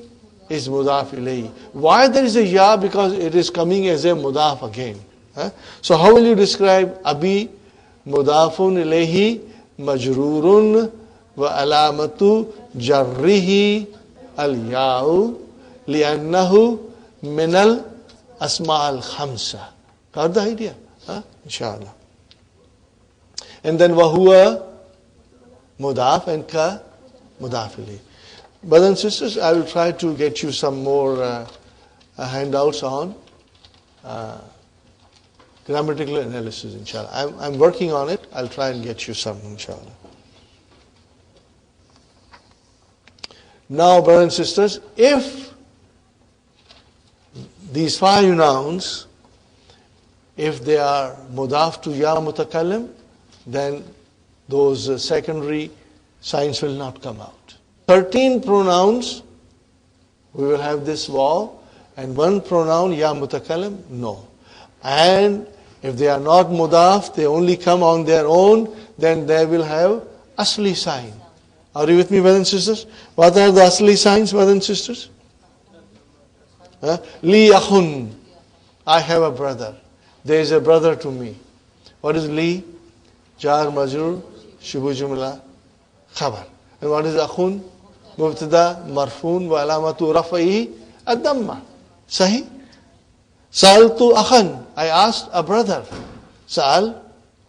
is mudaf ilayhi. Why there is a ya? Because it is coming as a mudaf again. So how will you describe abi? Mudafun ilayhi majrurun wa alamatu jarrihi al-ya'u li'annahu min al-asma' al-khamsa. Got the idea? Inshallah. And then wahuwa mudaf and ka mudaf ilayhi. Brothers and sisters, I will try to get you some more handouts on grammatical analysis, inshallah. I'm working on it. I'll try and get you some, inshallah. Now, brothers and sisters, if these 5 nouns, if they are mudaf to ya mutakallim, then those secondary signs will not come out. 13 pronouns, we will have this waw, and 1 pronoun, ya mutakallim, no. And if they are not mudaf, they only come on their own, then they will have asli sign. Are you with me, brothers and sisters? What are the asli signs, brothers and sisters? Li akhun. I have a brother. There is a brother to me. What is li? Jar majrur, shubu jumla, khabar. And what is akhun? Mubtada, marfun, wa alamatu rafa'ihi, ad-damma. Sahih? Sa'altu akhan. I asked a brother. Sa'al,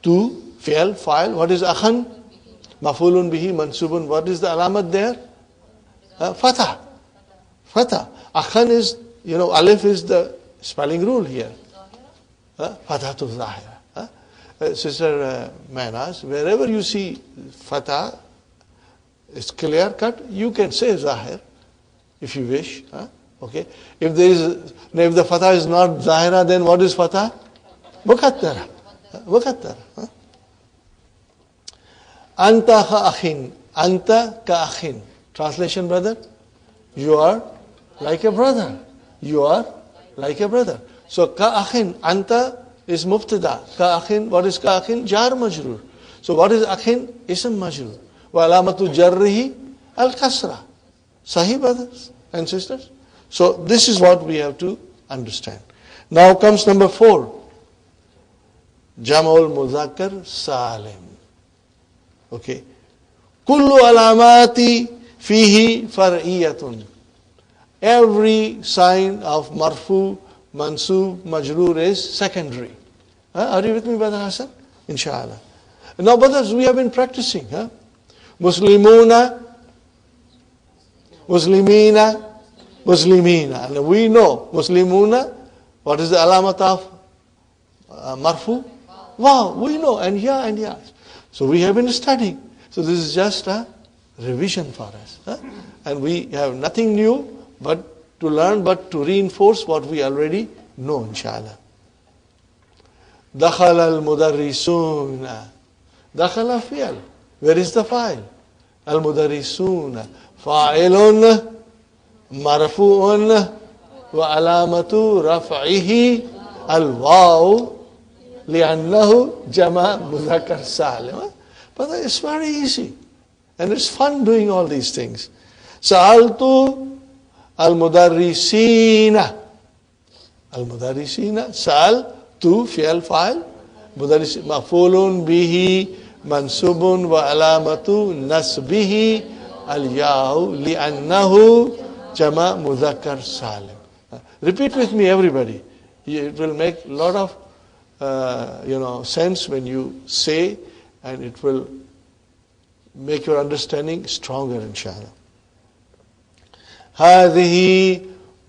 tu, fi'al, fa'il. What is akhan? Mafulun bihi, mansubun. What is the alamat there? Fatah. Fatah. Akhan is, alif is the spelling rule here. Fatah to zahira. Sister Manas, wherever you see fatah, it's clear cut, you can say zahir if you wish. Okay. If the fatah is not zahira, then what is fatah? Mukaddara. Mukaddara. Anta ka akhin. Anta ka akhin. Translation, brother? You are like a brother. You are like a brother. So ka akhin. Anta is mubtada. Ka akhin. What is ka akhin? Jar majrur. So what is akhin? Ism majrur. Wa alamatu jarrihi al-kasra. Sahih, brothers and sisters? So this is what we have to understand. Now comes number 4. Jam'ul Muzakkar Salim. Okay. Kullu alamati fihi far'iyatun. Every sign of marfu, mansub, majroor is secondary. Are you with me, Brother Hassan? Inshallah. Now, brothers, we have been practicing. Muslimuna, Muslimina, Muslimina. And we know Muslimuna, what is the alamat of marfu? Wow, we know. And ya. So we have been studying. So this is just a revision for us. And we have nothing new but to learn, but to reinforce what we already know, inshallah. Dakhala al-mudarrisuna. Dakhala fi'al. Where is the fa'il? Al-mudarrisuna. Fa'ilun marfu'un wa alamatu raf'ihi al-waw li'annahu jama' muzakkar salim. But it's very easy. And it's fun doing all these things. Sa'altu al-mudarrisina. Al-mudarrisina. Sa'altu fi'al fa'al. Mudarris maf'ulun bihi mansubun wa alamatu nasbihi al-ya'u li'annahu jama mudhakkar salim. Repeat with me, everybody. It will make a lot of sense when you say, and it will make your understanding stronger, inshallah. هذه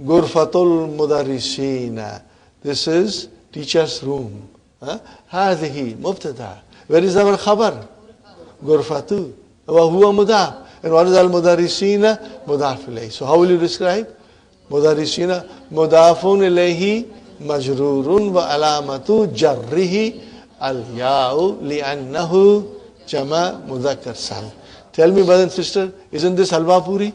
غرفة المدرسين. This is teacher's room. هذه مبتدا. Where is our khabar? غرفة. وهو مضاف. And what is al-mudarrisina? Mudaf ilayhi. So how will you describe? Mudarrisina mudafun ilayhi majrurun wa alamatu jarrihi al-ya'u li'annahu jama mudhakkar salim. Tell me, brother and sister, isn't this halwa puri?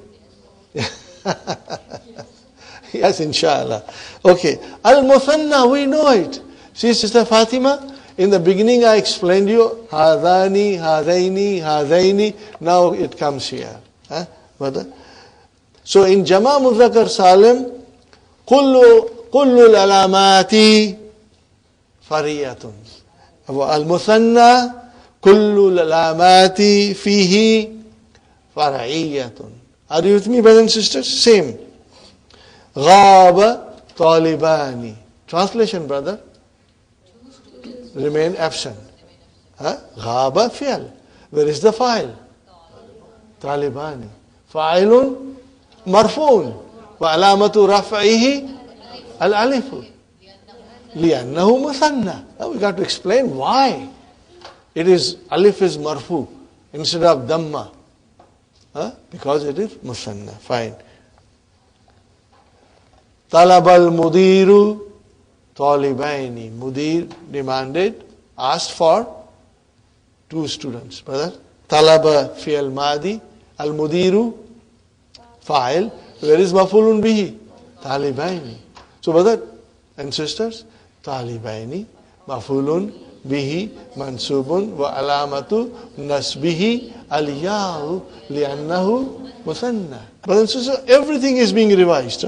Yes, inshallah. Okay. Al-muthanna, we know it. See, Sister Fatima, in the beginning I explained you, hadani, hadaini, hadaini. Now it comes here. Brother? So in Jama Mudhakkar Salim, kullu al-alamati fariyatun. Al-muthanna, kullu al-alamati fihi fariyatun. Are you with me, brothers and sisters? Same. Ghaba talibani. Translation, brother. Remain absent. Ghaba fi'al. Where is the file? Talibani. Fa'ilun marfu'un. Wa alamatu raf'ihi al-alifu. Li'annahu muthanna. Now we got to explain why it is alif is marfu instead of dhamma. Because it is muthanna. Fine. Talabal mudiru talibaini. Mudir demanded, asked for 2 students. Brother, talaba fi'al madi, al mudiru fa'il. Where is maf'ulun bihi? Talibaini. So brother and sisters, talibaini, maf'ulun bihi, mansubun wa alamatu nasbihi al-ya'u li'annahu muthanna. Brother and sisters, everything is being revised.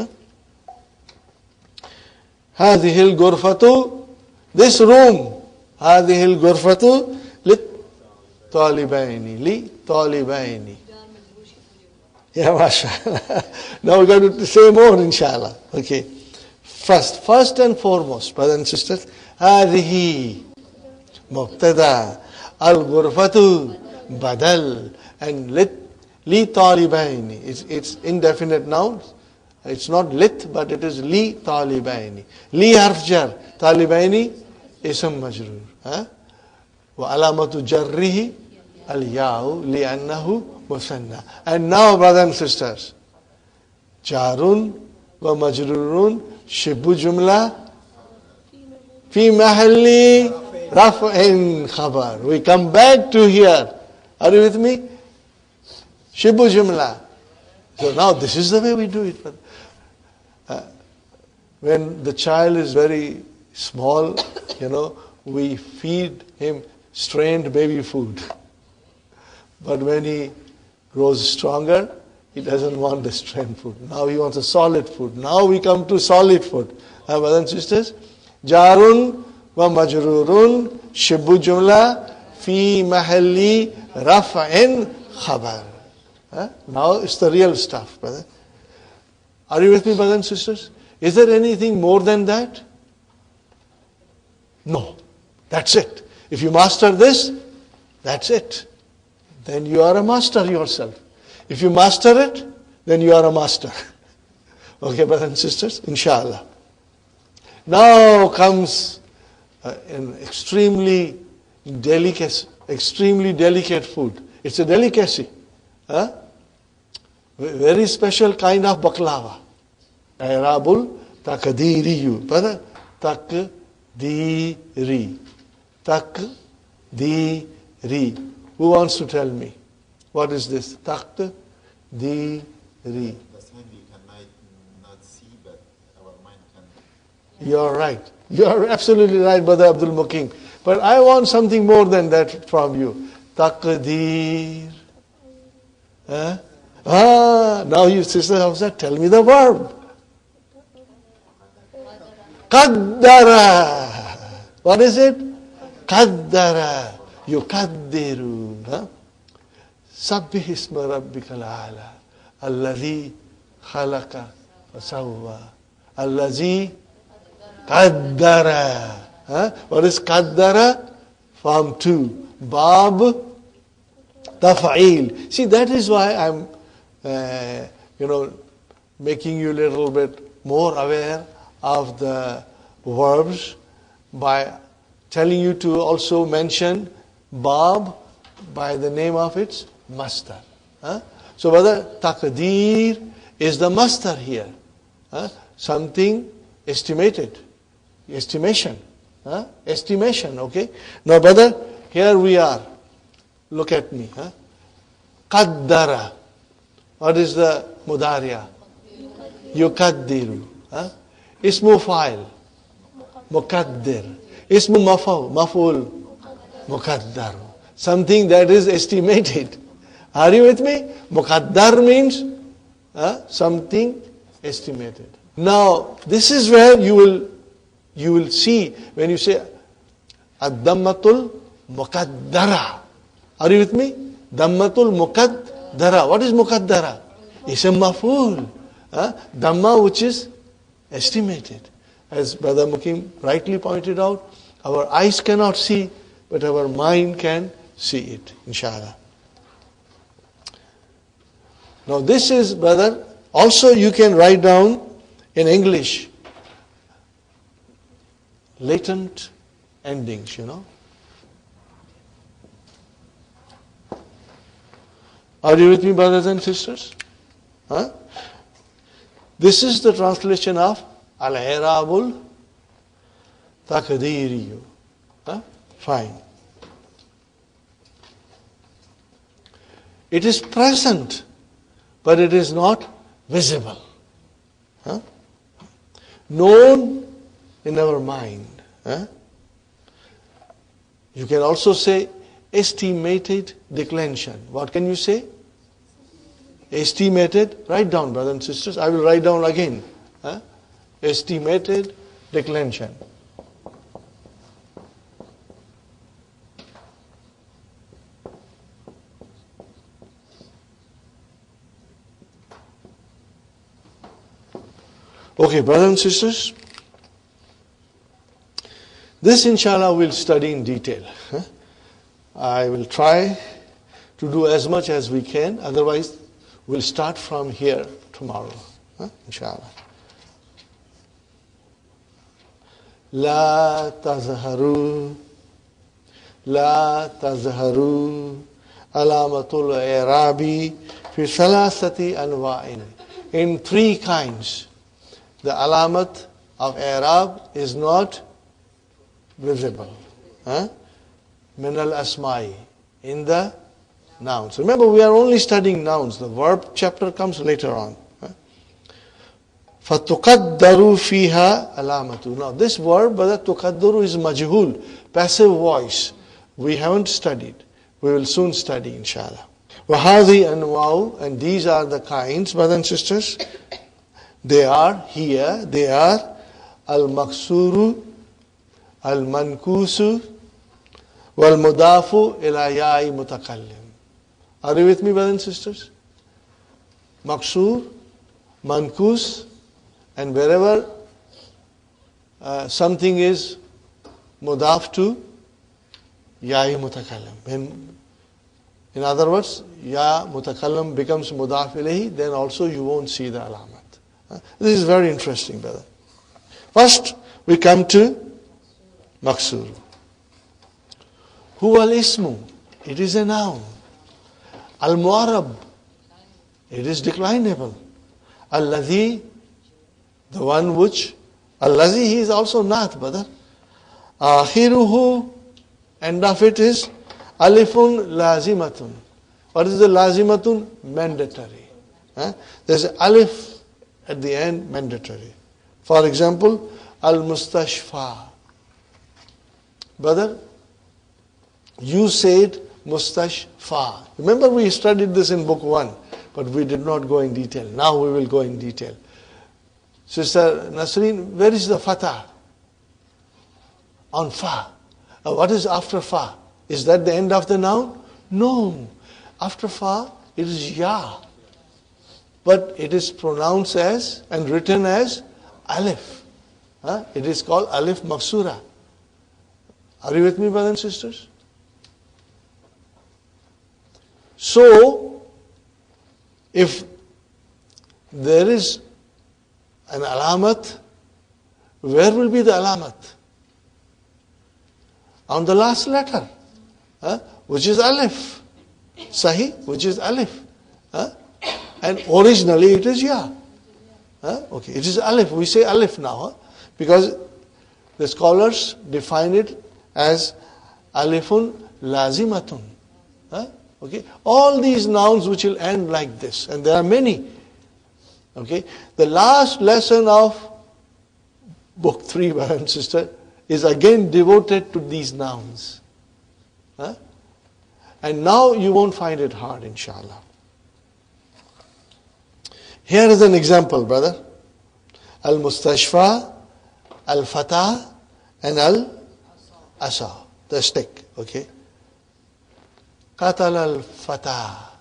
هذه الغرفة, this room, هذه الغرفة للطالبين. Yeah, mashallah. Now we're going to say more, inshallah. Okay. First and foremost, brothers and sisters, هذه مبتدا, الغرفة badal, and لطالبين. It's indefinite nouns. It's not lit, but it is li talibaini. Li harf jar. Talibaini ism majrur. Wa alamatu jarrihi al-ya'u li'annahu musanna. And now, brothers and sisters, jarun wa majrurun shibu jumla fi mahalli raf'in khabar. We come back to here. Are you with me? Shibu jumla. So now this is the way we do it. When the child is very small, we feed him strained baby food. But when he grows stronger, he doesn't want the strained food. Now he wants a solid food. Now we come to solid food. Brothers and sisters, jarun wa majrurun shibu jumla fi mahalli raf'in khabar. Now it's the real stuff, brother. Are you with me, brothers and sisters? Is there anything more than that? No. That's it. If you master this, that's it. Then you are a master yourself. If you master it, then you are a master. Okay, brothers and sisters? Inshallah. Now comes an extremely delicate food. It's a delicacy. Very special kind of baklava. I'rabul takdiriyu. Brother, takdiri. Takdiri. Who wants to tell me? What is this? Takdiri. The sign we can not see, but our mind can. You're right. You're absolutely right, Brother Abdul Mukim. But I want something more than that from you. Taqdeer. Huh? Now you, Sister Hafsa, tell me the verb. Qaddara. What is it? Qaddara. Yukaddiru. Huh? Sabbih isma rabbikal a'la. Alladhi khalaqa fasawwa. Alladhi qaddara. Huh? What is qaddara? Form 2. Bab taf'il. See, that is why I'm making you a little bit more aware of the verbs by telling you to also mention bab by the name of its masdar. So whether taqdeer is the masdar here. Something estimated. Estimation. Estimation, okay? Now brother, here we are. Look at me. Qaddara. What is the mudariya? Yukaddiru. Ismu fa'il. Mukaddir. Ismu maf'ul. Mukaddaru. Something that is estimated. Are you with me? Muqaddar means something estimated. Now, this is where you will see when you say ad-dammatul muqaddara. Are you with me? Dammatul muqaddara. What is muqaddara? Ism maf'ul. Dhamma which is estimated. As Brother Mukim rightly pointed out, our eyes cannot see, but our mind can see it, inshallah. Now this is, brother, also you can write down in English, latent endings, Are you with me, brothers and sisters? This is the translation of Al-I'rabul Taqdiriyu. Fine. It is present, but it is not visible. Known in our mind. You can also say estimated declension. What can you say? Estimated. Write down, brothers and sisters. I will write down again. Estimated declension. Okay, brothers and sisters, this inshallah we'll study in detail. I will try to do as much as we can, otherwise we'll start from here tomorrow, inshallah. La tazharu alamatul i'rabi fi salasati anwa'in. In 3 kinds. The alamat of i'rab is not visible. Min al-asma'i. In the nouns. Remember, we are only studying nouns. The verb chapter comes later on. فَتُقَدَّرُ فِيهَا alamatu. Now this verb, brother, tuqaddaru is majhul, passive voice. We haven't studied. We will soon study, inshallah. وَهَذِي أَنْوَاءُ. And these are the kinds, brothers and sisters. They are al-maksuru, al-mankusu, wal-mudafu ila ya'i mutakallim. Are you with me, brothers and sisters? Maksur, mankus, and wherever something is mudaf to, ya'i mutakallim. In other words, ya mutakallim becomes mudaf ilayhi, then also you won't see the alamat. This is very interesting, brother. First, we come to maksur. Huwa al-ismu. It is a noun. Al-mu'arab. It is declinable. Alladhi, the one which, alladhi, he is also not, brother. Akhiruhu, end of it is alifun lazimatun. What is the lazimatun? Mandatory. There's alif at the end, mandatory. For example, al-mustashfa. Brother, you said Mustashfa. Remember we studied this in book 1, but we did not go in detail. Now we will go in detail. Sister Nasreen, where is the fatah? On fa. What is after fa? Is that the end of the noun? No. After fa, it is ya. But it is pronounced as and written as alif. It is called alif maksura. Are you with me, brothers and sisters? So, if there is an alamat, where will be the alamat? On the last letter, which is alif. Sahi, which is alif. And originally it is ya. Okay, it is alif. We say alif now, because the scholars define it as alifun lazimatun. Okay, all these nouns which will end like this, and there are many. Okay, the last lesson of book 3, brother and sister, is again devoted to these nouns. And now you won't find it hard, inshallah. Here is an example, brother. Al-Mustashfa, Al-Fatah, and Al-Asa, the stick. Okay. Qatal al-Fatah.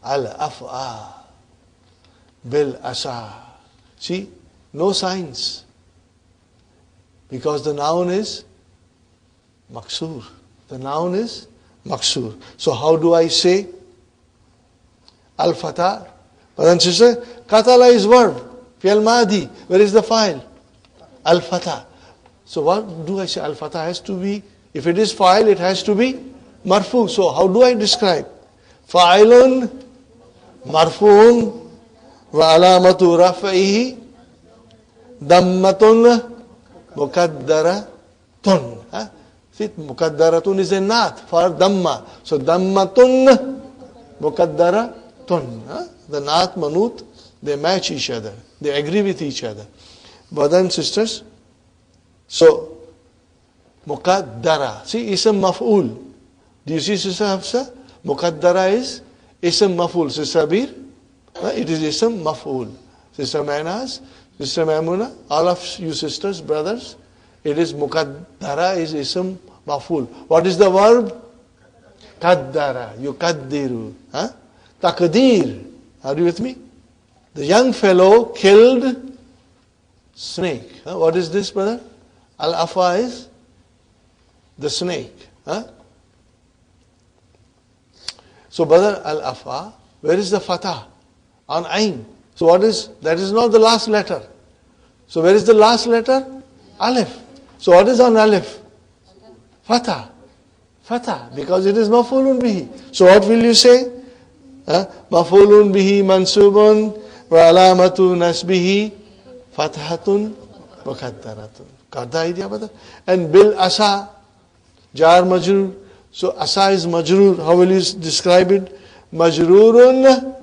Al-Af'a. Bil-Asa. See, no signs. Because the noun is maksur. The noun is maksur. So how do I say al-Fatah? Brother and sister, Qatala is verb. Fi'al Madi. Where is the file? Al-Fatah. So what do I say? Al-Fatah has to be, if it is file, it has to be marfu. So how do I describe? Fa'ilun marfu'un wa alamatu raf'ihi dammatun mukaddaratun. See, mukaddaratun is a naat for damma. So dammatun mukaddaratun. The naat, manut, they match each other. They agree with each other. Brothers and sisters, so mukaddara. See, ism maf'ul. Do you see, Sister Hafsa? Mukaddara is ism maf'ul. Sister Abir, it is ism maf'ul. Sister Mainaz, Sister Maimuna, all of you sisters, brothers, it is mukaddara is ism maf'ul. What is the verb? Kaddara. Yukaddiru. Takdir. Are you with me? The young fellow killed snake. What is this, brother? Al-Afa is the snake. So, brother, Al-Afa, where is the fatah? On Ain. So what is, that is not the last letter. So where is the last letter? Alif. So what is on Alif? Fatah. Fatah, because it is maf'ulun bihi. So what will you say? Maf'ulun bihi mansubun wa alamatu nasbihi fathatun mukaddaratun. Got the idea, brother? And bil asa, jar majrur. So asa is majrur. How will you describe it? Majrurun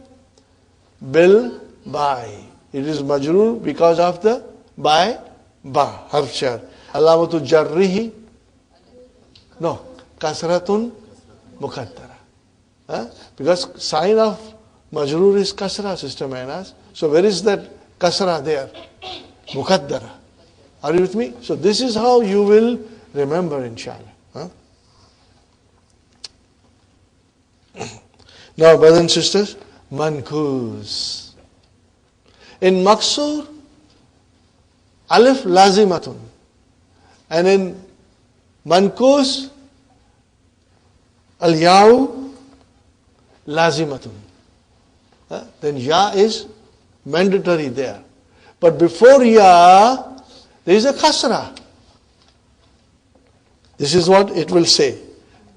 bil bai. It is majrur because of the bai, ba, harf jar. Alamatu jarrihi. No. Kasratun mukaddara. Because sign of majrur is kasra, Sister Mainaz. So where is that kasra there? Mukaddara. Are you with me? So this is how you will remember, inshallah. Now, brothers and sisters, mankus. In maksur, alif lazimatun. And in mankus, al-ya'u lazimatun. Then ya is mandatory there. But before ya, there is a kasra. This is what it will say.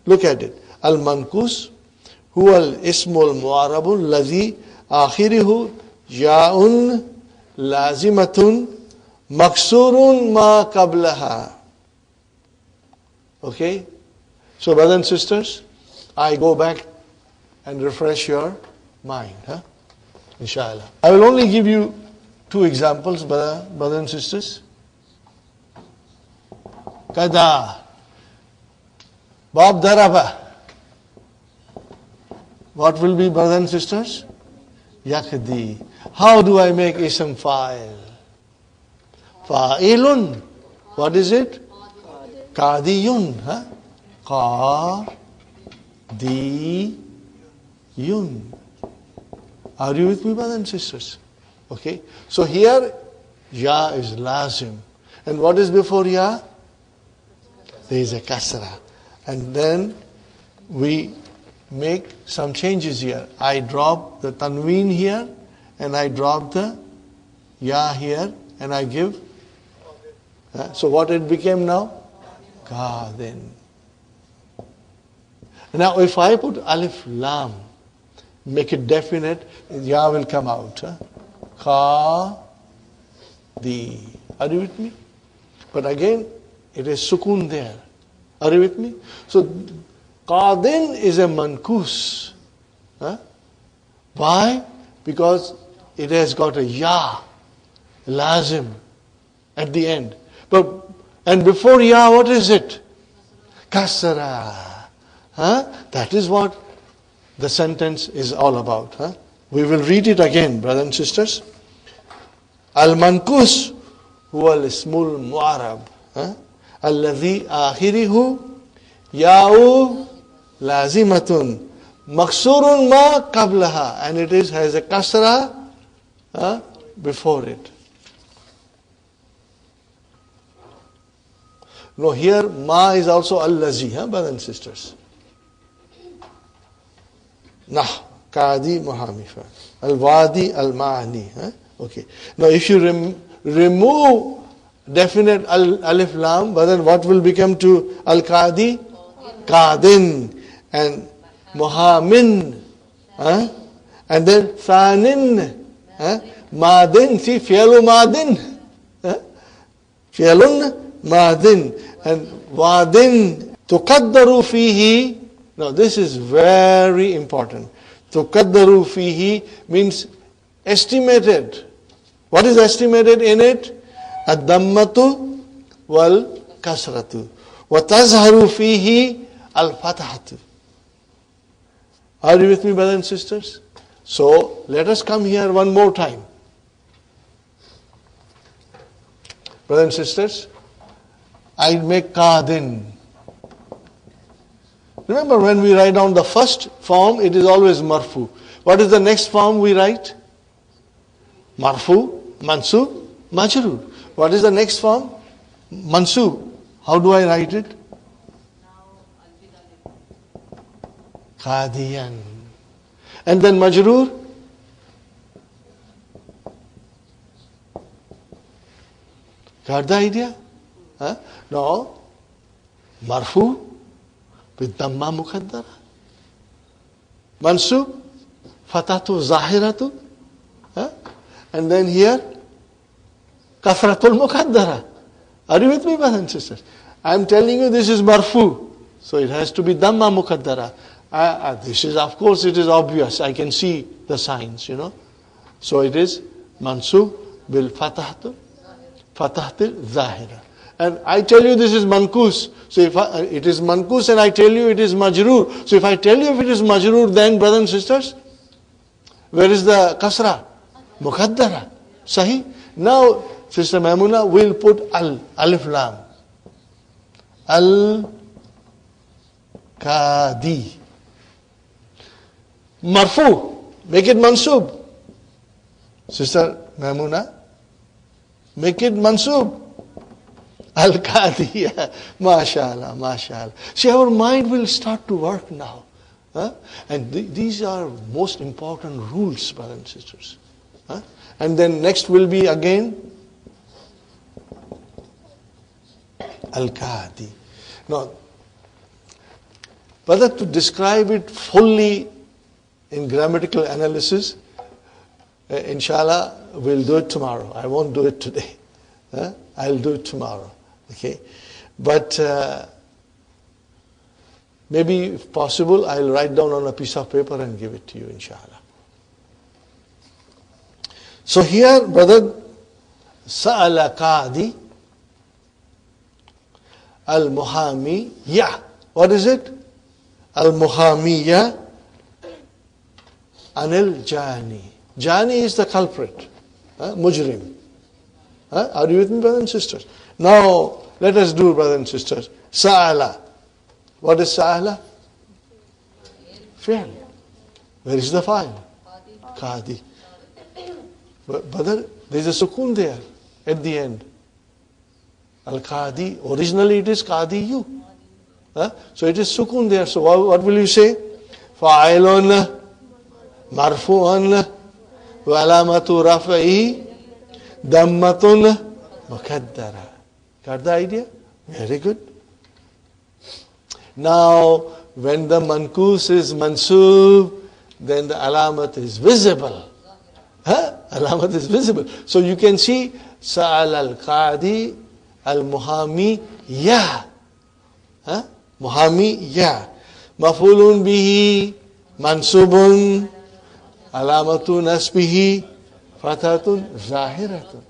Look at it. Al-mankus huwa al-ismu al-mu'arabu alladhi akhirihu ya'un lazimatun maksurun ma qablaha. Okay? So, brothers and sisters, I go back and refresh your mind. Inshallah. I will only give you 2 examples, brothers and sisters. Kada. Bob daraba. What will be, brothers and sisters? Yakdi. How do I make ism fa'il? Fa'ilun. What is it? Qadiyun. Huh? Qadiyun. Are you with me, brothers and sisters? Okay. So here, ya is lazim. And what is before ya? There is a kasra. And then we make some changes here. I drop the tanween here, and I drop the ya here, and I give. So what it became now? Qadin. Now if I put alif lam, make it definite, ya will come out. Qadi. Are you with me? But again, it is sukun there. Are you with me? So Qadin is a mankus. Why? Because it has got a ya, lazim, at the end. And before ya, what is it? Kasra. That is what the sentence is all about. We will read it again, brothers and sisters. Al-mankus huwa al-ismul mu'arab. Alladhi akhirihu ya'u lazimatun. Maksurun ma qablaha. And it has a kasra before it. No, here ma is also al-lazi, brothers and sisters. Nah, Qadi Muhamifa. Al-Wadi Al-Ma'ani. Okay. Now if you remove definite alif lam, but then what will become to Al-Qadi? Qadin. And Muhamin. And then Thanin. Madin. See, Fi'alu Madin. Fi'alun Madin. And Wadin. Tuqaddaru fihi. Now this is very important. Tuqaddaru fihi means estimated. What is estimated in it? Ad-dammatu wal kasratu. Wa tazharu fihi al-fatahatu. Are you with me, brothers and sisters? So let us come here one more time. Brothers and sisters, I make qadin. Remember when we write down the first form, it is always marfu. What is the next form we write? Marfu, mansub, majrur. What is the next form? Mansub. How do I write it? Qadiyan. And then majrur? Got the idea? No. Marfu with damma muqaddara. Mansub, fatatu zahiratu. And then here, kasratul muqaddara. Are you with me, brothers and sisters? I am telling you this is marfu. So it has to be damma muqaddara. This is, of course, it is obvious. I can see the signs, So it is mansub bil fatahtu zahira. And I tell you this is mankus. So if it is mankus and I tell you it is majroor. So if I tell you if it is majroor, then brothers and sisters, where is the kasra? Muqaddara. Sahi? Now, Sister Maimuna will put alif lam. Al-Qadi. Marfu. Make it mansub. Sister Maimuna, make it mansub. Al-Qadi. MashaAllah, MashaAllah. See, our mind will start to work now. And these are most important rules, brothers and sisters. And then next will be again Al-Qadi. Now, brother, to describe it fully in grammatical analysis, inshallah, we'll do it tomorrow. I won't do it today. I'll do it tomorrow. Okay? But maybe, if possible, I'll write down on a piece of paper and give it to you, inshallah. So here, brother, Sa'ala Qadi al-Muhami, ya. What is it? Al-Muhamiyya Anil Jani. Jani is the culprit. Mujrim. Are you with me, brothers and sisters? Now, let us do, brothers and sisters. Sa'ala. What is Sa'ala? Fi'l. Where is the fa'il? Qadi. But brother, there is a sukoon there at the end. Al-Qadi. Originally it is Qadiyu. So it is sukoon there. So what will you say? Fa'ilun marfu'un wa alamatu raf'i dammatun mukaddara. Got the idea? Very good. Now, when the mankus is mansub, then the alamat is visible. Alamat is visible. So you can see Sa'al al-Qadi al-Muhami ya. Muhami ya. Mafulun bihi mansubun alamatu nasbihi fathatun zahiratun.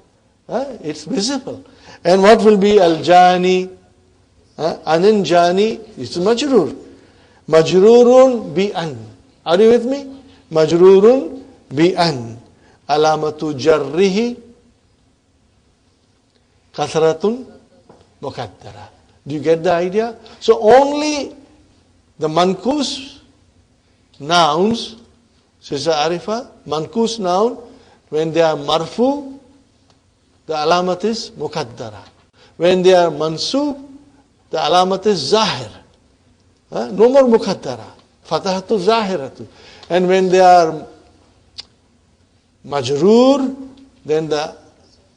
It's visible. And what will be al-Jani? Anin Jani is majrur. Majrurun bi an. Are you with me? Majrurun bi an. Alamatu jarrihi kasratun mukaddara. Do you get the idea? So only the mankus nouns, Sister Arifa, mankus noun, when they are marfu, the alamat is mukaddara. When they are mansub, the alamat is zahir. No more mukaddara. Fatahatu zahiratu. And when they are majroor, then the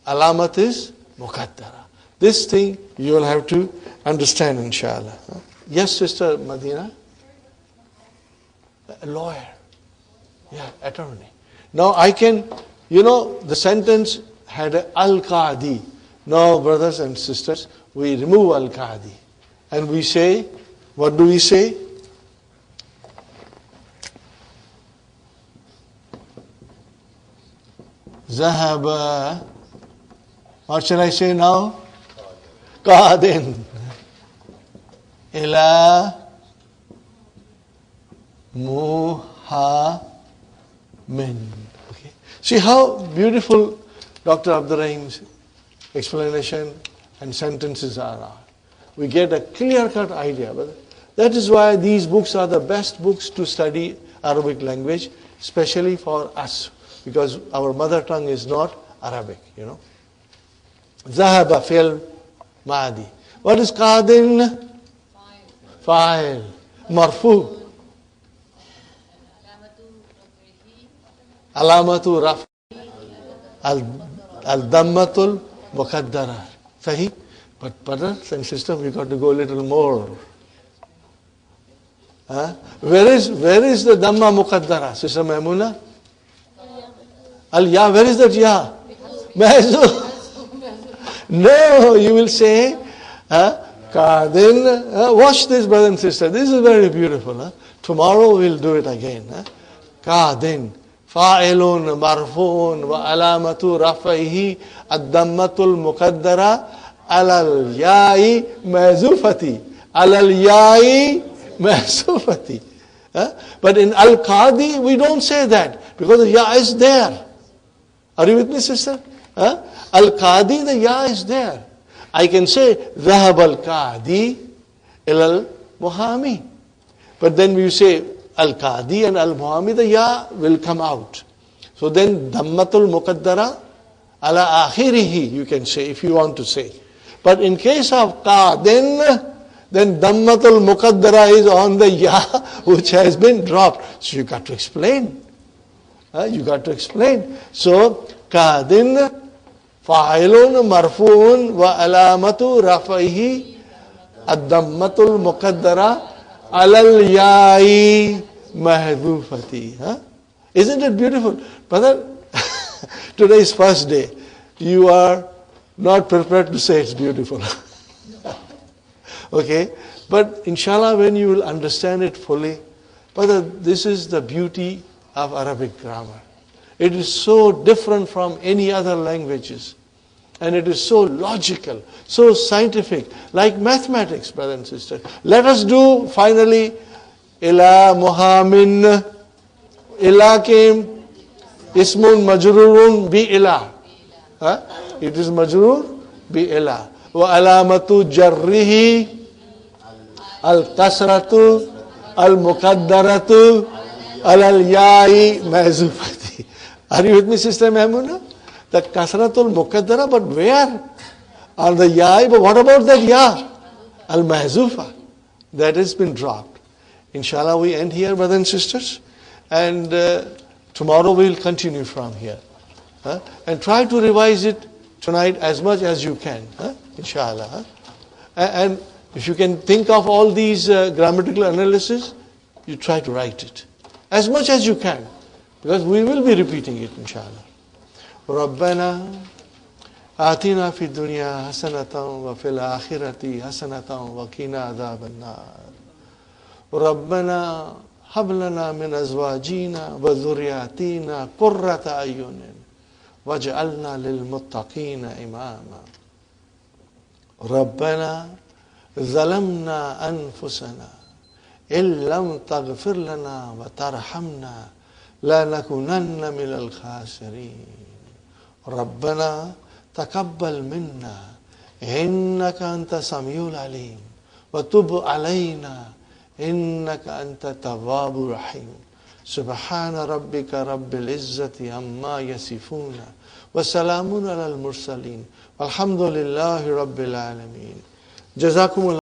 alamat is mukaddara. This thing you will have to understand, inshallah. Yes, Sister Madinah? A lawyer. Yeah, attorney. Now I can, the sentence had a al-Qadi. Now, brothers and sisters, we remove al-Qadi. And we say, what do we say? Zahaba. What shall I say now? Qadin. Ila muhamin. Okay. See how beautiful Dr. Abdur Rahim's explanation and sentences are. We get a clear-cut idea. But that is why these books are the best books to study Arabic language, especially for us, because our mother tongue is not Arabic, Zahaba fi'l ma'adi. What is qadin? Fa'il. Marfu. Alamatu raf. Al-dammatul muqaddara. Sahi? But brothers and sisters, we got to go a little more. Where is the damma muqaddara? Sister Maimuna? Al-ya, where is that ya? Mahzu. No, you will say, Qadin. Watch this, brother and sister. This is very beautiful. Tomorrow we'll do it again. Qadin. Fa'ilun marfu'un wa alamatu raf'ihi ad-dammatul muqaddara alal ya'i mazufati. Alal ya'i mazufati. But in al-Qadi, we don't say that because the ya is there. Are you with me, sister? Al-Qadi, the ya is there. I can say, Dhahab al-Qadi ilal muhami. But then we say, Al-Qadi and Al-Muhami, the ya will come out. So then, Dammatul Muqaddara ala akhirihi, you can say, if you want to say. But in case of Qadin, then Dammatul Muqaddara is on the ya, which has been dropped. So you got to explain. You got to explain. So, Qadin, fa'ilun marfu'un wa alamatu raf'ihi ad-dammatul muqaddara alal ya'i mahdhufati. Isn't it beautiful? Brother, today is first day. You are not prepared to say it's beautiful. Okay? But inshallah, when you will understand it fully, brother, this is the beauty of Arabic grammar. It is so different from any other languages. And it is so logical, so scientific, like mathematics, brothers and sisters. Let us do finally, ila muhammin, ila came, ismun majrurun bi ila. It is majrur bi ila. Wa alamatu jarrihi al-kasratu al-muqaddaratu al-ya'i mahzufati. Are you with me, Sister Mahmuna? That kasratul muqaddara, but where? On the ya, but what about that ya? Al-mahzufa. That has been dropped. Inshallah, we end here, brothers and sisters. And tomorrow we'll continue from here. And try to revise it tonight as much as you can. Inshallah. And if you can think of all these grammatical analysis, you try to write it. As much as you can. Because we will be repeating it, inshallah. ربنا آتنا في الدنيا حسنة وفي الآخرة حسنة وقنا عذاب النار ربنا هب لنا من أزواجنا وذرياتنا قرة أعين واجعلنا للمتقين إماما ربنا ظلمنا أنفسنا إن لم تغفر لنا وترحمنا لنكونن من الخاسرين ربنا تقبل منا إنك أنت السميع العليم وتب علينا إنك أنت التواب الرحيم سبحان ربك رب العزة عما يصفون وسلام على المرسلين والحمد لله رب العالمين جزاكم الله